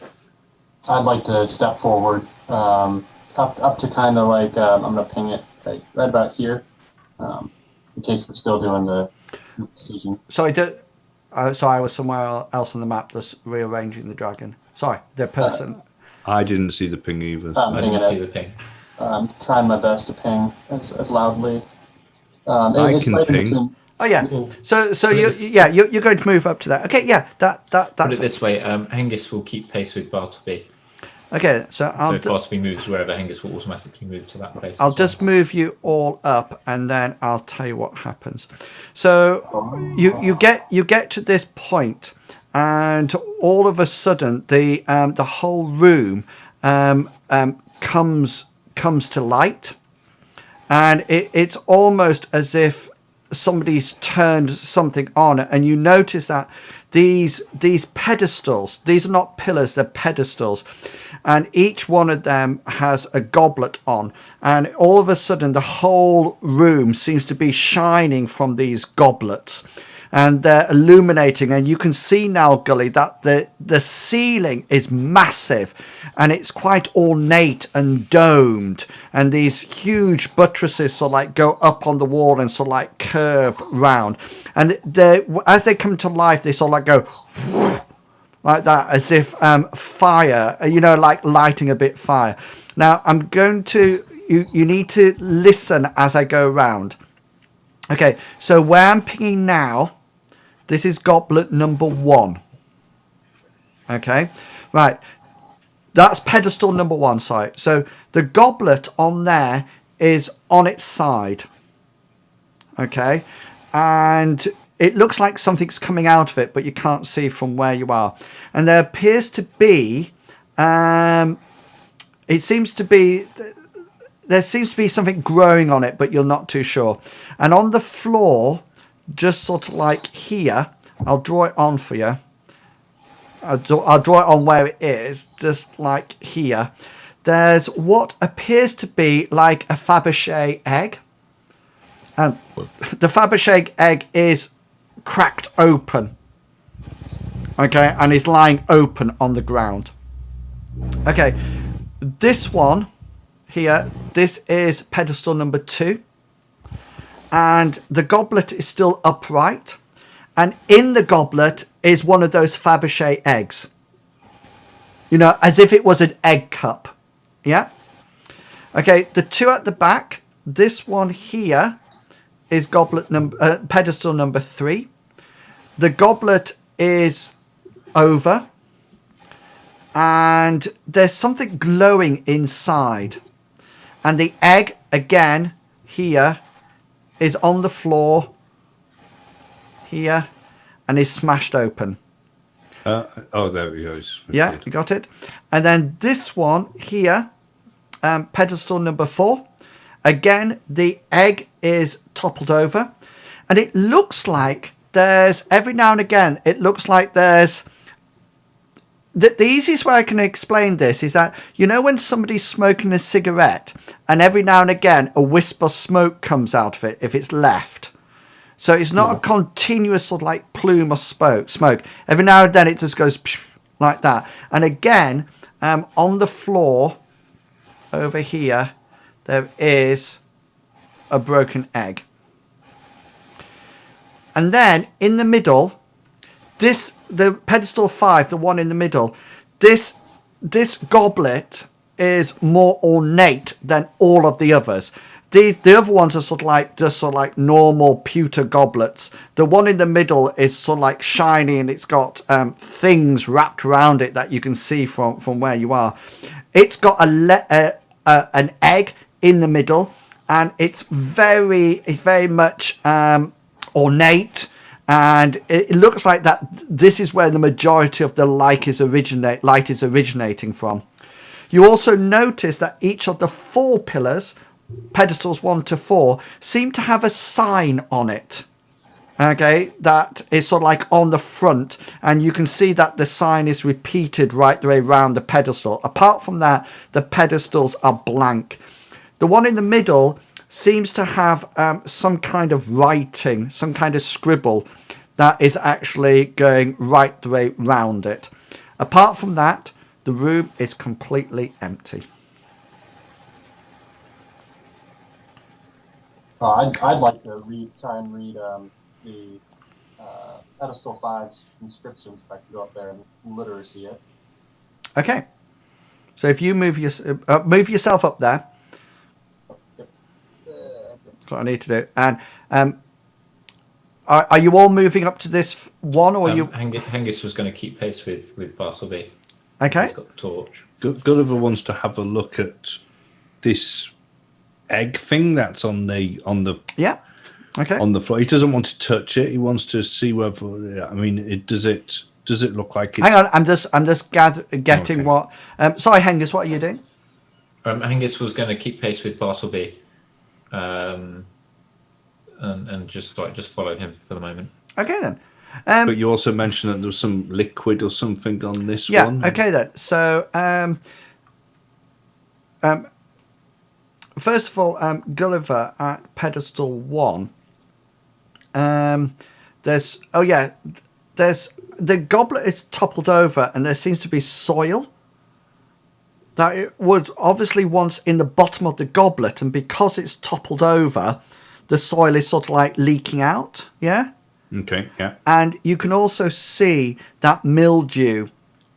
I'd like to step forward, up to kind of like I'm gonna ping it right about here, in case we're still doing the precision. Sorry, sorry, I was somewhere else on the map. Just rearranging the dragon. Sorry, the person. I didn't see the ping either. I Pinging didn't see it. the ping. Trying my best to ping as loudly. I it's can right in ping. between- Oh yeah. Well, So you're going to move up to that. Okay, yeah. Put That's it this way, Hengist will keep pace with Bartleby. okay. So So if Bartleby moves wherever, Hengist will automatically move to that place. I'll as well. just move you all up, and then I'll tell you what happens. So you get to this point, and all of a sudden the whole room comes to light, and it's almost as if somebody's turned something on, and you notice that these pedestals, these are not pillars, they're pedestals, and each one of them has a goblet on, and all of a sudden the whole room seems to be shining from these goblets, and they're illuminating, and you can see now, Gully, that the ceiling is massive, and it's quite ornate and domed, and these huge buttresses sort of like go up on the wall and sort of like curve round, and as they come to life, they sort of like go like that, as if fire, like lighting a bit fire. Now I'm going to you need to listen as I go round. Okay, so where I'm pinging now, this is goblet number 1. Okay, right. That's pedestal number 1, sorry. So the goblet on there is on its side. Okay, and it looks like something's coming out of it, but you can't see from where you are. And there appears to be, there seems to be something growing on it, but you're not too sure. And on the floor, just sort of like here, I'll draw it on for you. I'll draw it on where it is, just like here. There's what appears to be like a Fabergé egg. And the Fabergé egg is cracked open. Okay, and is lying open on the ground. Okay, this one here, this is pedestal number 2. And the goblet is still upright, and in the goblet is one of those Fabergé eggs, as if it was an egg cup. Yeah, okay, the 2 at the back, this one here is pedestal number 3. The goblet is over, and there's something glowing inside, and the egg again here is on the floor here and is smashed open. There he goes. Yeah, you got it. And then this one here, pedestal number 4. Again, the egg is toppled over, and it looks like there's every now and again. It looks like there's the easiest way I can explain this is that when somebody's smoking a cigarette, and every now and again a wisp of smoke comes out of it if it's left. So it's not a continuous sort of like plume of smoke. Every now and then it just goes like that. And again, on the floor over here, there is a broken egg. And then in the middle, the pedestal 5, the one in the middle, this goblet is more ornate than all of the others. The other ones are sort of like normal pewter goblets. The one in the middle is sort of like shiny, and it's got things wrapped around it that you can see from where you are. It's got an egg in the middle, and it's very much ornate, and it looks like that this is where the majority of the light is originating from. You also notice that each of the 4 pillars, pedestals 1 to 4, seem to have a sign on it. Okay, that is sort of like on the front, and you can see that the sign is repeated right the way around the pedestal. Apart from that, the pedestals are blank. The one in the middle seems to have some kind of writing, some kind of scribble that is actually going right the way round it. Apart from that, the room is completely empty. I'd like to try and read the pedestal five's inscriptions if I could go up there and literally see it. Okay, so if you move yourself up there, that's what I need to do. And are you all moving up to this one, or you? Hengist was going to keep pace with Bartleby. Okay. He's got the torch. Gulliver wants to have a look at this egg thing that's on the Yeah. Okay. on the floor. He doesn't want to touch it. He wants to see whether. I mean, does it look like it's... Hang on, I'm just getting Okay. what. Sorry, Hengist, what are you doing? Hengist was going to keep pace with Bartleby, and just follow him for the moment. Okay then. But you also mentioned that there was some liquid or something on this one. Yeah. Okay then. So, first of all, Gulliver at pedestal 1. There's the goblet is toppled over, and there seems to be soil. That it was obviously once in the bottom of the goblet, and because it's toppled over, the soil is sort of like leaking out. Yeah. Okay, yeah. And you can also see that mildew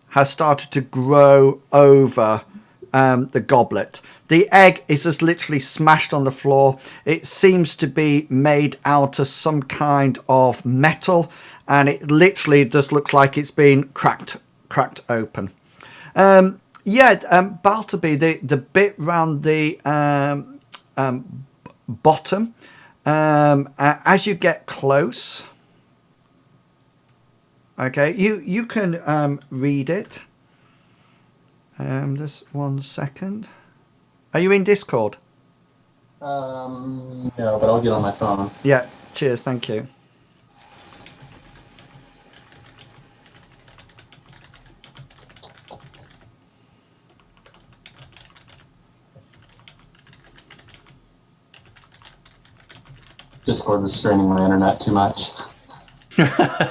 has started to grow over the goblet. The egg is just literally smashed on the floor. It seems to be made out of some kind of metal, and it literally just looks like it's been cracked open. Bartleby, the bit round the bottom, as you get close... Okay, you can read it. Just 1 second. Are you in Discord? No, but I'll get on my phone. Yeah, cheers, thank you. Discord was straining my internet too much. I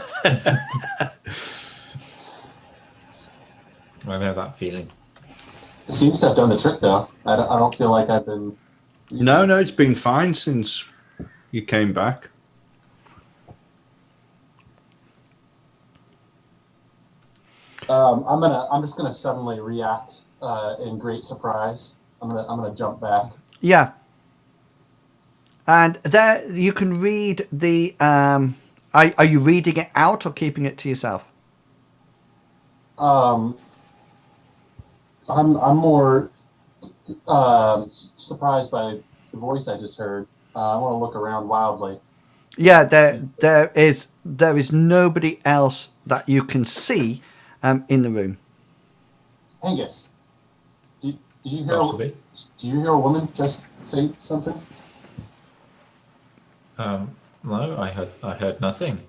know that feeling. It seems to have done the trick, though. I don't feel like I've been... No, it's been fine since you came back. I'm just gonna suddenly react in great surprise. I'm gonna jump back. Yeah. And there you can read the... Are you reading it out or keeping it to yourself? I'm more surprised by the voice I just heard. I want to look around wildly. Yeah, there is nobody else that you can see in the room. Angus, did you hear? Bartleby. Do you hear a woman just say something? No, I heard nothing.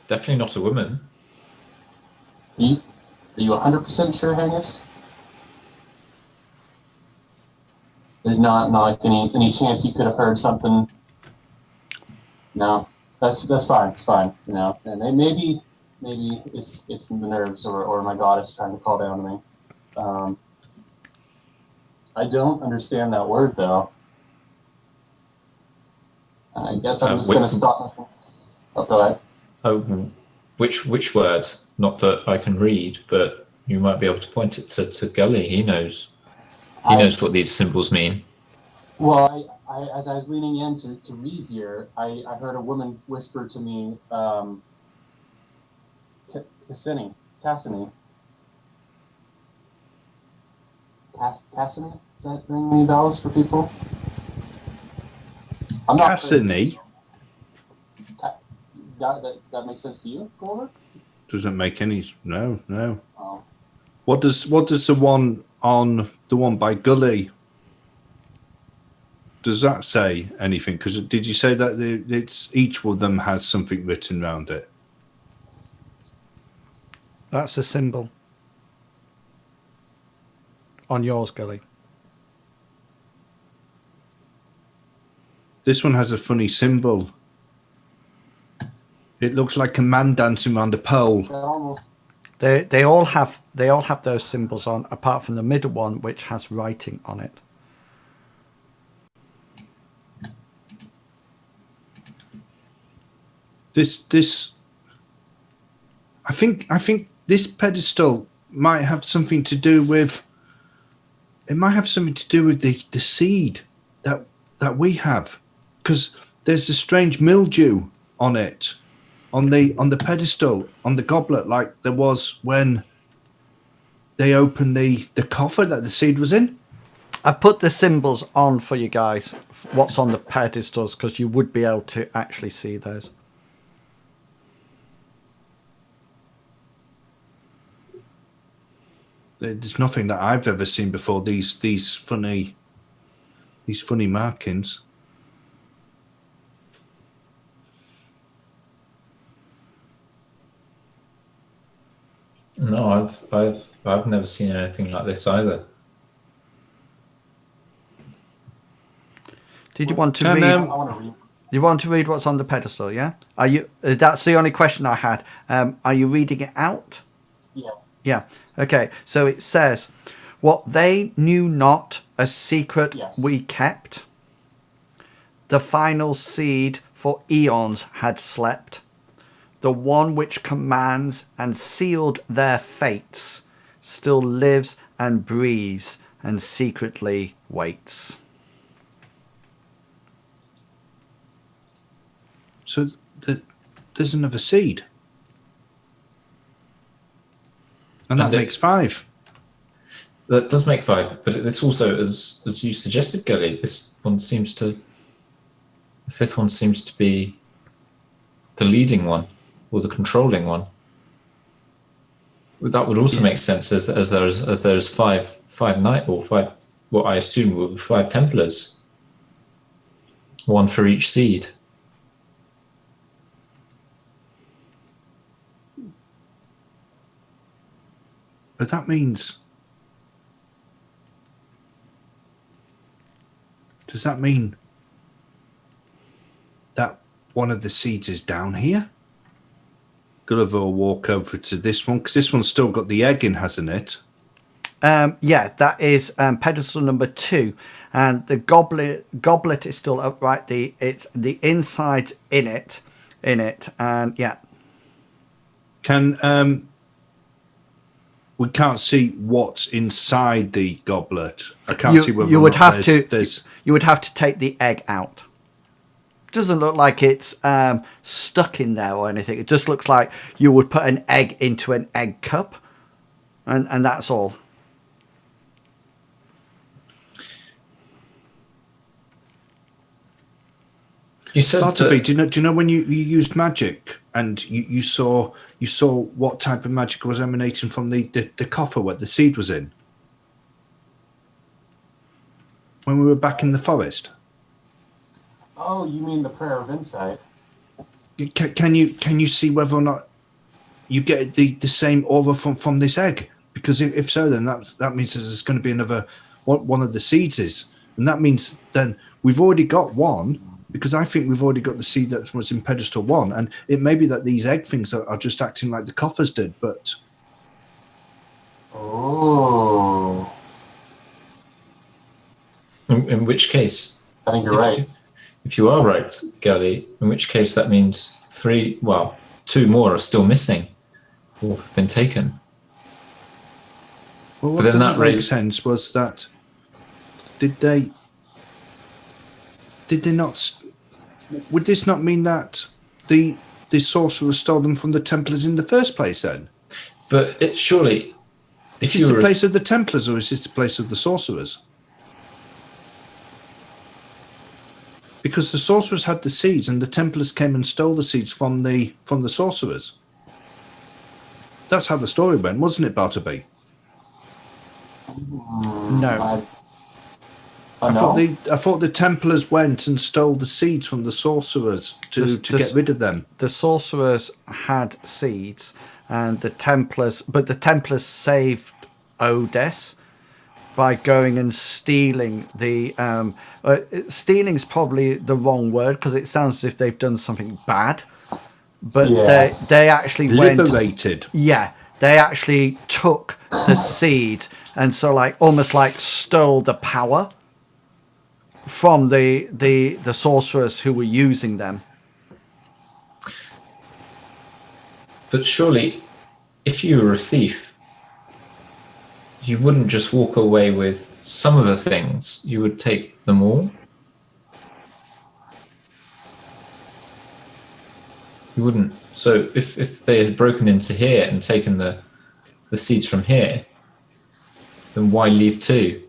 Definitely not a woman. Are you 100% sure, Angus? There's not like any chance you could have heard something. No, that's fine. It's fine. You know, and maybe it's the nerves or my goddess trying to call down to me. I don't understand that word though. I guess I'm just going to stop. Oh, go ahead. Oh, which word? Not that I can read, but you might be able to point it to Gully. He knows. He knows what these symbols mean. Well, I as I was leaning in to read here, I heard a woman whisper to me, Cassini. Cassini? Does that ring any bells for people? I'm not Cassini that makes sense to you, Glover? doesn't make any. No. Oh. What does the one by Gully? Does that say anything? Because did you say that it's each of them has something written around it? That's a symbol on yours, Gully. This one has a funny symbol. It looks like a man dancing around a pole. That almost. They all have those symbols on, apart from the middle one, which has writing on it. This. I think this pedestal might have something to do with. It might have something to do with the seed that we have, because there's a strange mildew on it, on the pedestal, on the goblet, like there was when they opened the coffer that the seed was in. I've put the symbols on for you guys, what's on the pedestals, because you would be able to actually see those. There's nothing that I've ever seen before. These funny markings. No, I've never seen anything like this either. Did you want to Can, read? I want to read. You want to read what's on the pedestal? Yeah. Are you? That's the only question I had. Are you reading it out? Yeah. Yeah. Okay. So it says, "What they knew not, a secret Yes. we kept. The final seed for eons had slept. The one which commands and sealed their fates still lives and breathes and secretly waits." So there's another seed, and that And it- makes 5. That does make 5, but it's also, as you suggested, Gully, this one seems to, the 5th one seems to be the leading one or the controlling one. That would also make sense as there's five knight or 5, what I assume were 5 Templars, one for each seed. But that means. Does that mean that one of the seeds is down here? Gulliver will walk over to this one, because this one's still got the egg in, hasn't it? Yeah, that is pedestal number 2, and the goblet is still upright. It's the inside's in it, and yeah. Can we can't see what's inside the goblet. I can't see whether You or would not have there's- to. You would have to take the egg out. Doesn't look like it's stuck in there or anything. It just looks like you would put an egg into an egg cup, and that's all. You said Bartleby, that, do you know when you used magic and you saw what type of magic was emanating from the coffer where the seed was in? When we were back in the forest? Oh, you mean the prayer of insight? Can you see whether or not you get the same aura from this egg? Because if so, then that means there's going to be another one of the seeds is, and that means then we've already got one, because I think we've already got the seed that was in pedestal 1, and it may be that these egg things are just acting like the coffers did, but Oh, in which case, I think you're right. if you are right, Gully, in which case that means 2 more are still missing or have been taken. well, what But then doesn't that make sense was that did they not? Would this not mean that the sorcerer stole them from the Templars in the first place? Then, But surely, is if this you the were place of the Templars or is this the place of the sorcerers? Because the sorcerers had the seeds, and the Templars came and stole the seeds from the sorcerers. That's how the story went, wasn't it, Bartleby? No. Oh, I thought the Templars went and stole the seeds from the sorcerers to get rid of them. The sorcerers had seeds, and the Templars saved Odes by going and stealing the. Stealing's probably the wrong word because it sounds as if they've done something bad. But Yeah. they actually went. Liberated. Yeah, they actually took the seed and so like almost like stole the power from the sorcerers who were using them. But surely, if you were a thief, you wouldn't just walk away with some of the things. You would take them all. You wouldn't. So if they had broken into here and taken the seeds from here, then why leave two?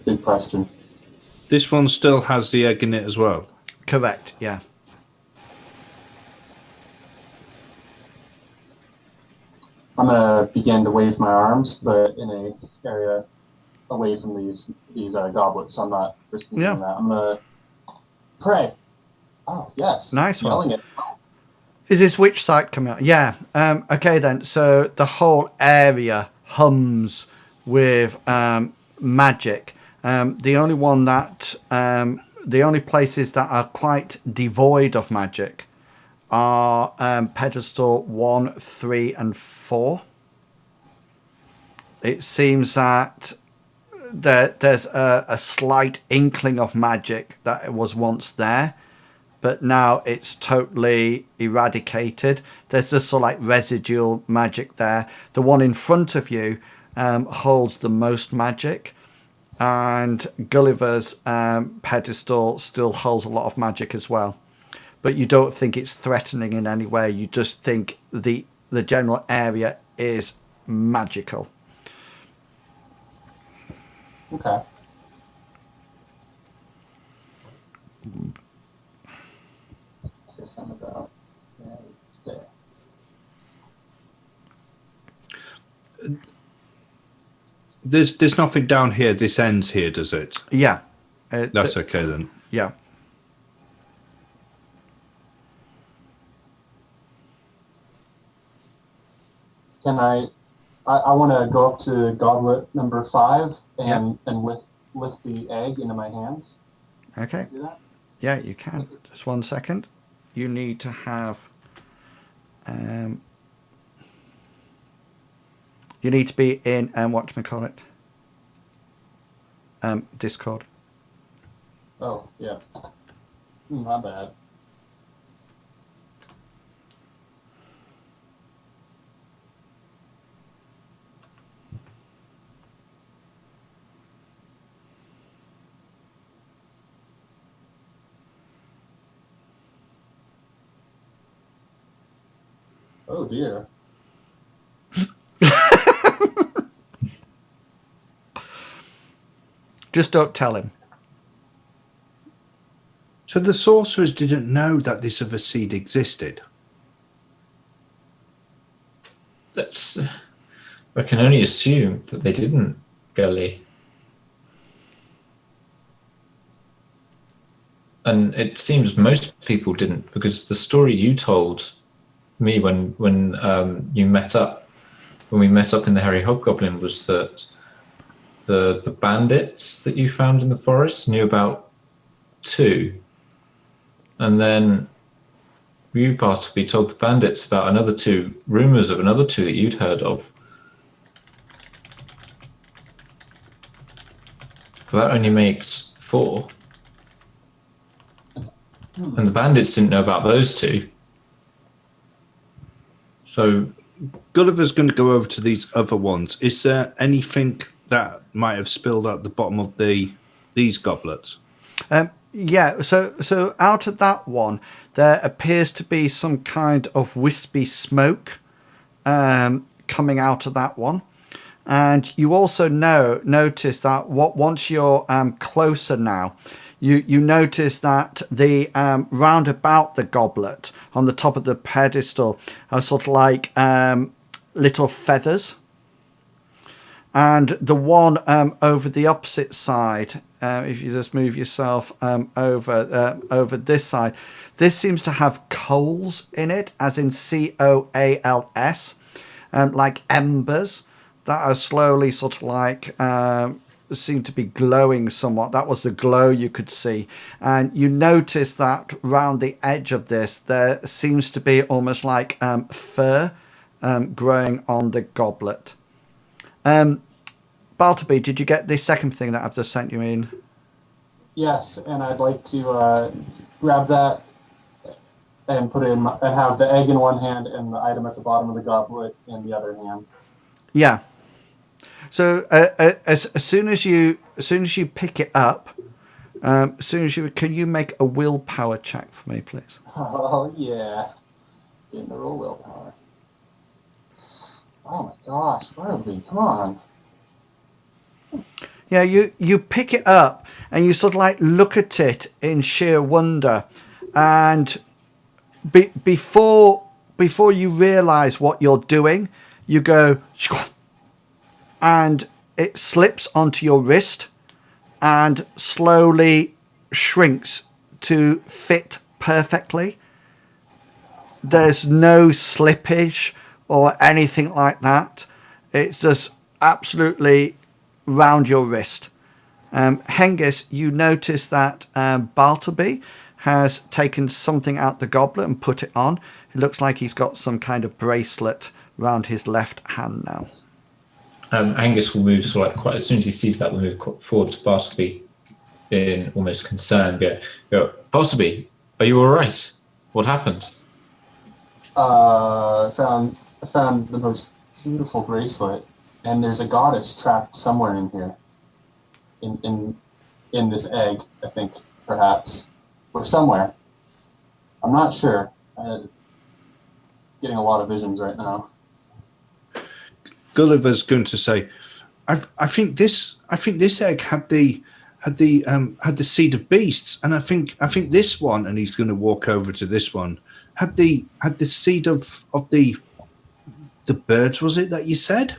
Good question. This one still has the egg in it as well. Correct. Yeah. I'm gonna begin to wave my arms, but in a area away from these goblets. So I'm not risking doing that. I'm gonna pray. Oh yes, Nice one. Yelling it. Is this witch site coming out? Yeah. Okay then. So the whole area hums with magic. The only places that are quite devoid of magic are pedestal 1, 3, and 4. It seems that there's a slight inkling of magic that was once there, but now it's totally eradicated. There's just sort of like residual magic there. The one in front of you holds the most magic, and Gulliver's pedestal still holds a lot of magic as well. But you don't think it's threatening in any way. You just think the general area is magical. Okay. Guess I'm about there. There's nothing down here. This ends here, does it? Yeah. That's okay then. Yeah. Can I want to go up to goblet number 5 and lift the egg into my hands. Okay. Do that? Yeah, you can. Just 1 second. You need to have. You need to be in whatchamacallit? Discord. Oh yeah. My bad. Oh dear. Just don't tell him. So the sorcerers didn't know that this other seed existed. That's. I can only assume that they didn't, Gully. And it seems most people didn't, because the story you told me when you met up, when we met up in the Hairy Hobgoblin, was that the bandits that you found in the forest knew about 2, and then you possibly told the bandits about another 2, rumors of another 2 that you'd heard of. So that only makes 4. And the bandits didn't know about those 2. So Gulliver's going to go over to these other ones. Is there anything that might have spilled out the bottom of these goblets? Yeah, so out of that one, there appears to be some kind of wispy smoke coming out of that one. And you also notice that once you're closer now, you notice that the round about the goblet on the top of the pedestal are sort of like little feathers. And the one over the opposite side, if you just move yourself over this side, this seems to have coals in it, as in COALS, like embers that are slowly sort of like seem to be glowing somewhat. That was the glow you could see. And you notice that round the edge of this, there seems to be almost like fur growing on the goblet. Bartleby, did you get the second thing that I've just sent you in? Yes, and I'd like to grab that and put it in and have the egg in one hand and the item at the bottom of the goblet in the other hand. Yeah. So as soon as you pick it up, can you make a willpower check for me, please? Oh yeah, getting the roll willpower. Oh my gosh, where are we? Come on. Yeah, you pick it up and you sort of like look at it in sheer wonder, and before you realise what you're doing, you go, and it slips onto your wrist and slowly shrinks to fit perfectly. There's no slippage or anything like that. It's just absolutely round your wrist. Hengist, you notice that Bartleby has taken something out the goblet and put it on. It looks like he's got some kind of bracelet round his left hand now. Angus will move sort of like quite as soon as he sees that, will move forward to Bartleby in almost concern. Go, Bartleby, are you all right? What happened? I found the most beautiful bracelet, and there's a goddess trapped somewhere in here. In this egg, I think, perhaps, or somewhere. I'm not sure. Getting a lot of visions right now. Gulliver's going to say, I think this egg had the seed of beasts, and I think this one, and he's going to walk over to this one, had the seed of the birds. Was it that you said?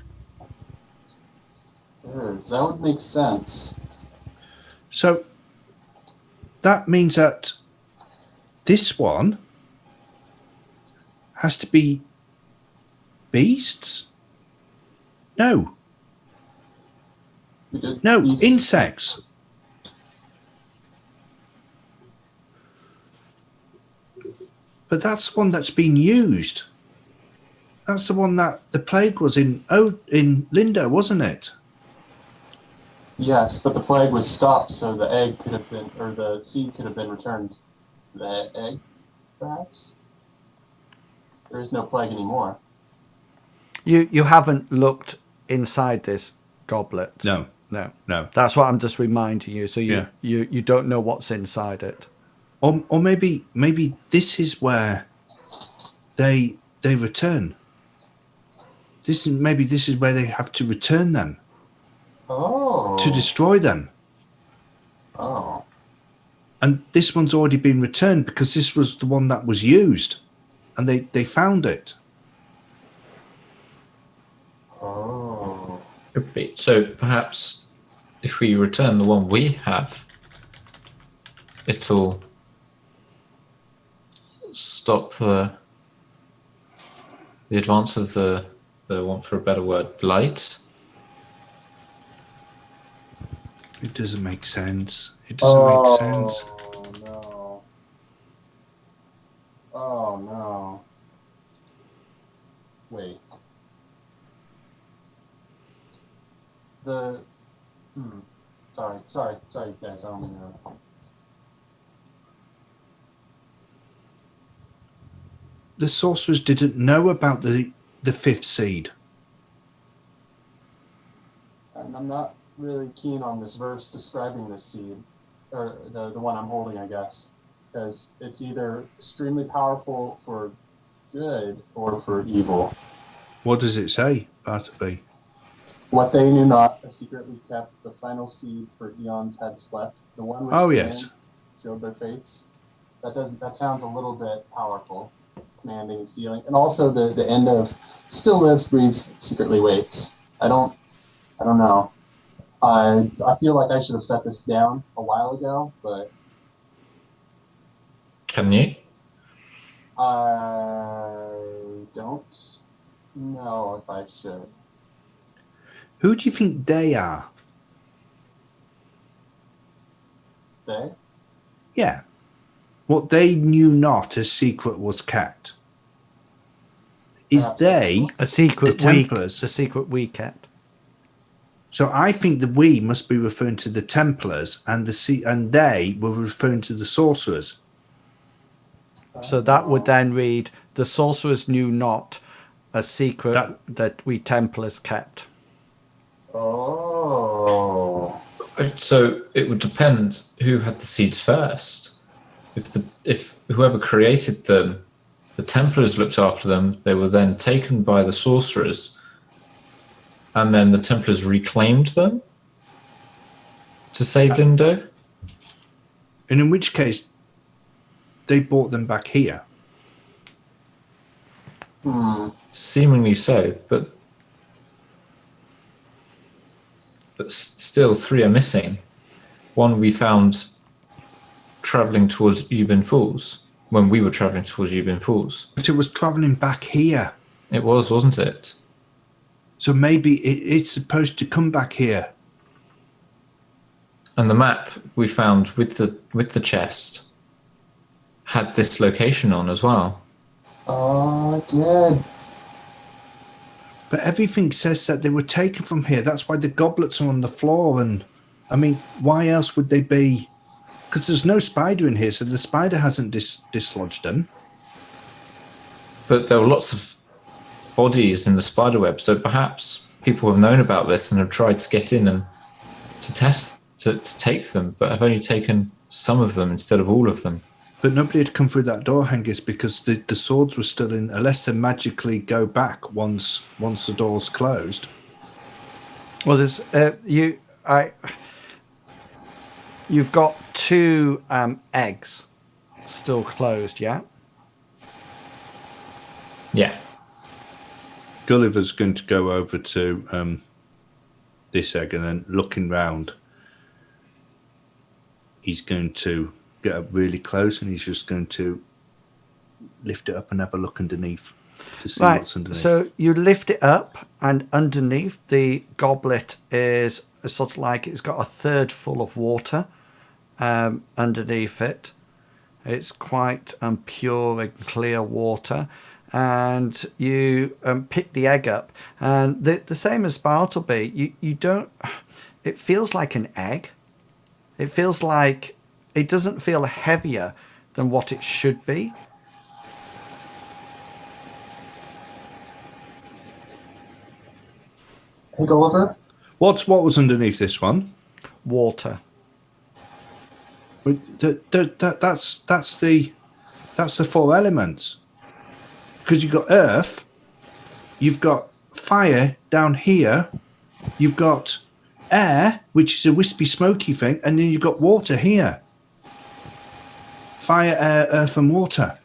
Birds. That would make sense. So that means that this one has to be beasts. No, Beasts. insects. But that's one that's been used. That's the one that the plague was in Linda, wasn't it? Yes, but the plague was stopped, so the egg could have been, or the seed could have been returned to the egg, perhaps? There is no plague anymore. You haven't looked inside this goblet. No. That's what I'm just reminding you. So Yeah. you don't know what's inside it. Or maybe this is where they return. This is where they have to return them. Oh. To destroy them. Oh. And this one's already been returned because this was the one that was used, and they found it. Oh. So perhaps if we return the one we have, it'll stop the advance of the want for a better word, blight. It doesn't make sense. It doesn't make sense. Oh no. Oh no. Wait. Sorry guys, I don't know. The sorcerers didn't know about the fifth seed. And I'm not really keen on this verse describing this seed, or the one I'm holding, I guess, because it's either extremely powerful for good or for evil. What does it say, Bartleby? What they knew not, a secretly kept, the final seed for eons had slept. The one which Yes. sealed their fates. That sounds a little bit powerful, commanding, sealing, and also the end of still lives, breathes, secretly waits. I don't I don't know. I feel like I should have set this down a while ago, but Can you? I don't know if I should. Who do you think they are? They? Yeah. What they knew not a secret was kept. Is Perhaps they A secret the we, Templars? the secret we kept. So I think the we must be referring to the Templars, and and they were referring to the sorcerers. So that would then read, the sorcerers knew not a secret that we Templars kept. Oh. So it would depend who had the seeds first. If whoever created them, the Templars looked after them, they were then taken by the sorcerers, and then the Templars reclaimed them to save Lindo. And in which case, they brought them back here. Seemingly so, but still 3 are missing. One we found traveling towards Ubin Falls when we were traveling towards Ubin Falls. But it was traveling back here. It was, wasn't it? So maybe it's supposed to come back here. And the map we found with the chest had this location on as well. Oh, it did. But everything says that they were taken from here. That's why the goblets are on the floor. And I mean, why else would they be? Because there's no spider in here, so the spider hasn't dislodged them. But there were lots of bodies in the spider web, so perhaps people have known about this and have tried to get in and to take them, but have only taken some of them instead of all of them. But nobody had come through that door, Hengist, because the swords were still in, unless they magically go back once the door's closed. Well, there's you've got 2 eggs still closed, yeah? Yeah. Gulliver's going to go over to this egg, and then looking round, he's going to get up really close, and he's just going to lift it up and have a look underneath to see what's underneath. So you lift it up, and underneath the goblet is sort of like it's got a third full of water underneath it. It's quite pure and clear water. And you pick the egg up, and the same as Bartleby, you don't. It feels like an egg. It feels like it doesn't feel heavier than what it should be. Hey, Gulliver? What was underneath this one? Water. That's the 4 elements. Because you've got earth, you've got fire down here, you've got air, which is a wispy, smoky thing, and then you've got water here. Fire, air, earth, and water.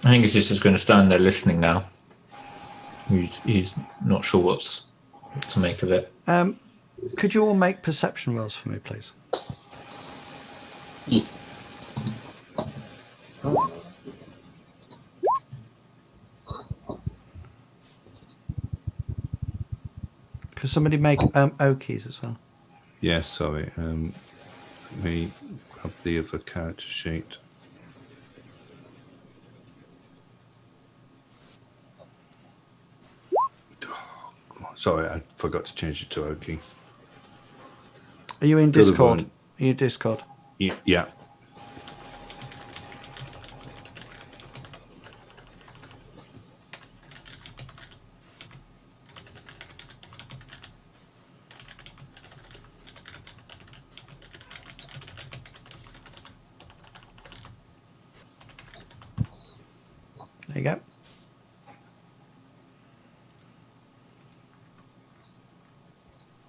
I think he's just going to stand there listening now. He's not sure what to make of it. Could you all make perception rolls for me, please? Yeah. Could somebody make Okies as well? Yeah, sorry. Let me grab the other character sheet. Sorry, I forgot to change it to Oki. Are you in The other Discord? one. Are you Discord? Yeah. There you go.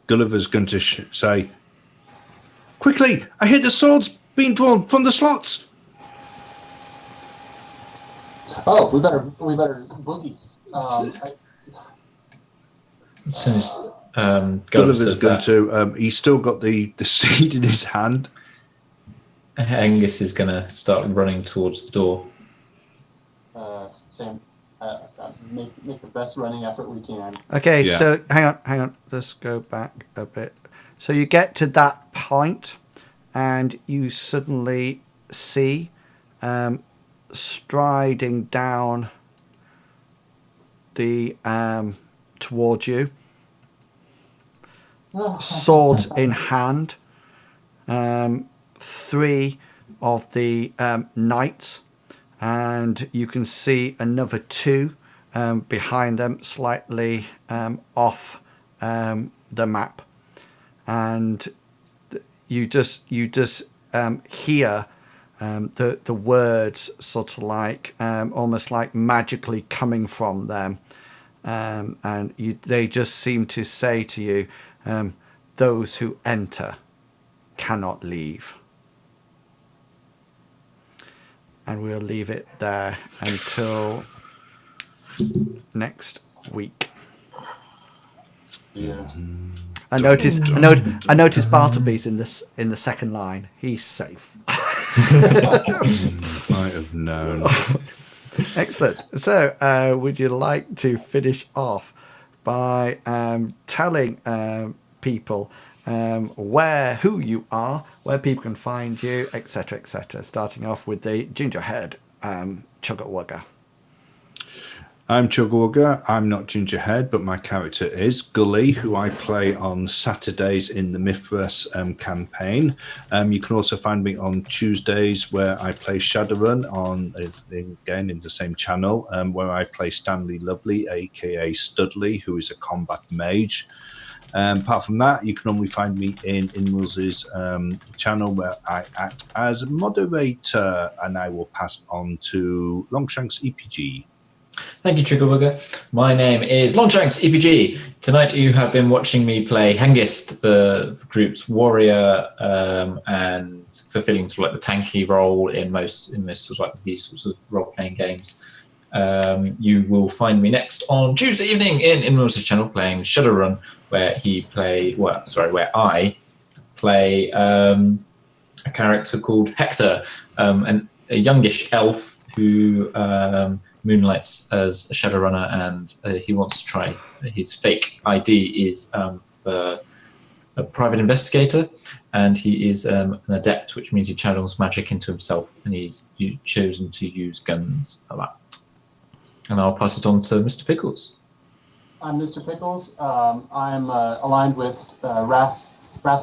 Gulliver's going to say, "Quickly! I hear the swords being drawn from the slots." Oh, we better boogie. I, As soon as Gulliver Gulliver's says going that, to. He's still got the seed in his hand. Angus is going to start running towards the door. same. Make the best running effort we can. Okay, Yeah. so hang on. Let's go back a bit. So you get to that point, and you suddenly see striding down the towards you, swords in hand, three of the knights, and you can see another two behind them, slightly off the map, and you just hear the words sort of like almost like magically coming from them, and they just seem to say to you, those who enter cannot leave. And we'll leave it there until next week. Yeah. I notice Bartleby's in the second line. He's safe. Might have known. Excellent. So, would you like to finish off by telling people who you are, where people can find you, etc., etc. Starting off with the gingerhead Chugga-Wugga. I'm Chugga-Wugga. I'm not Gingerhead, but my character is Gully, who I play on Saturdays in the Mithras campaign. You can also find me on Tuesdays, where I play Shadowrun again in the same channel, where I play Stanley Lovely, aka Studley, who is a combat mage. Apart from that, you can normally find me in Inwells's channel, where I act as moderator, and I will pass on to Longshanks EPG. Thank you, Chugga-Wugga. My name is Longshanks EPG. Tonight you have been watching me play Hengist, the group's warrior, and fulfilling sort of like the tanky role in most sort of like these sorts of role-playing games. You will find me next on Tuesday evening in Inwell's channel playing Shadowrun, where I play a character called Hector, a youngish elf who moonlights as a Shadowrunner, and he wants to try his fake ID is for a private investigator, and he is an adept, which means he channels magic into himself, and he's chosen to use guns a lot. And I'll pass it on to Mr. Pickles. I'm Mr. Pickles. I'm aligned with Wrath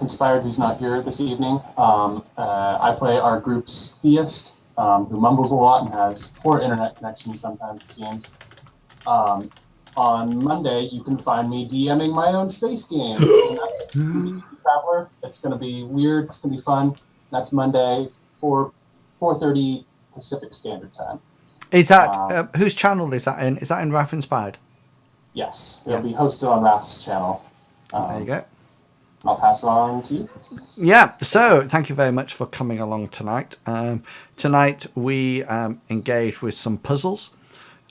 Inspired, who's not here this evening. I play our group's theist, who mumbles a lot and has poor internet connection sometimes, it seems. On Monday, you can find me DMing my own space game. And that's Traveler. It's going to be weird. It's going to be fun. That's Monday, 4:30 Pacific Standard Time. Is that whose channel is that in? Is that in Wrath Inspired? Yes, it'll be hosted on Wrath's channel. There you go. I'll pass it on to you. Yeah, so thank you very much for coming along tonight. Tonight we engaged with some puzzles,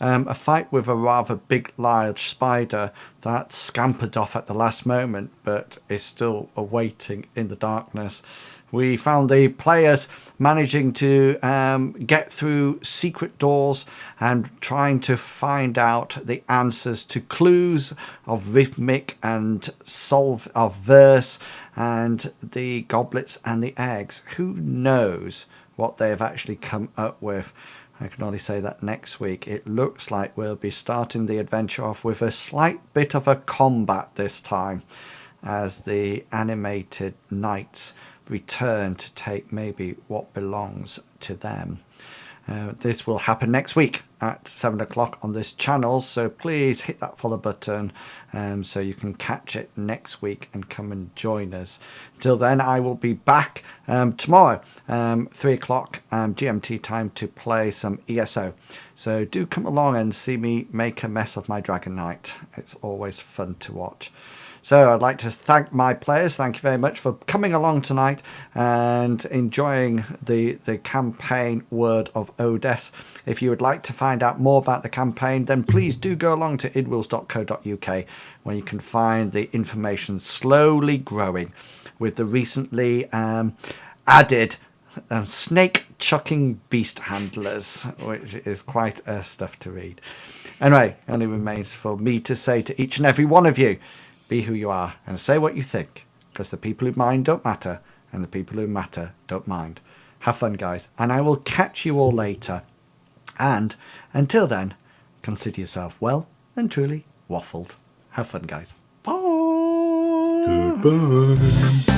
a fight with a rather big, large spider that scampered off at the last moment but is still awaiting in the darkness. We found the players managing to get through secret doors and trying to find out the answers to clues of rhythmic and solve of verse and the goblets and the eggs. Who knows what they have actually come up with? I can only say that next week. It looks like we'll be starting the adventure off with a slight bit of a combat this time, as the animated knights return to take maybe what belongs to them. This will happen next week at 7 o'clock on this channel, so please hit that follow button so you can catch it next week and come and join us. Till then, I will be back tomorrow, 3 o'clock GMT time, to play some ESO. So do come along and see me make a mess of my Dragon Knight. It's always fun to watch. So I'd like to thank my players. Thank you very much for coming along tonight and enjoying the campaign Word of Odess. If you would like to find find out more about the campaign, then please do go along to idwills.co.uk, where you can find the information slowly growing with the recently added snake chucking beast handlers, which is quite stuff to read. Anyway, it only remains for me to say to each and every one of you, be who you are and say what you think, because the people who mind don't matter and the people who matter don't mind. Have fun, guys, and I will catch you all later. And until then, consider yourself well and truly waffled. Have fun, guys. Bye. Goodbye.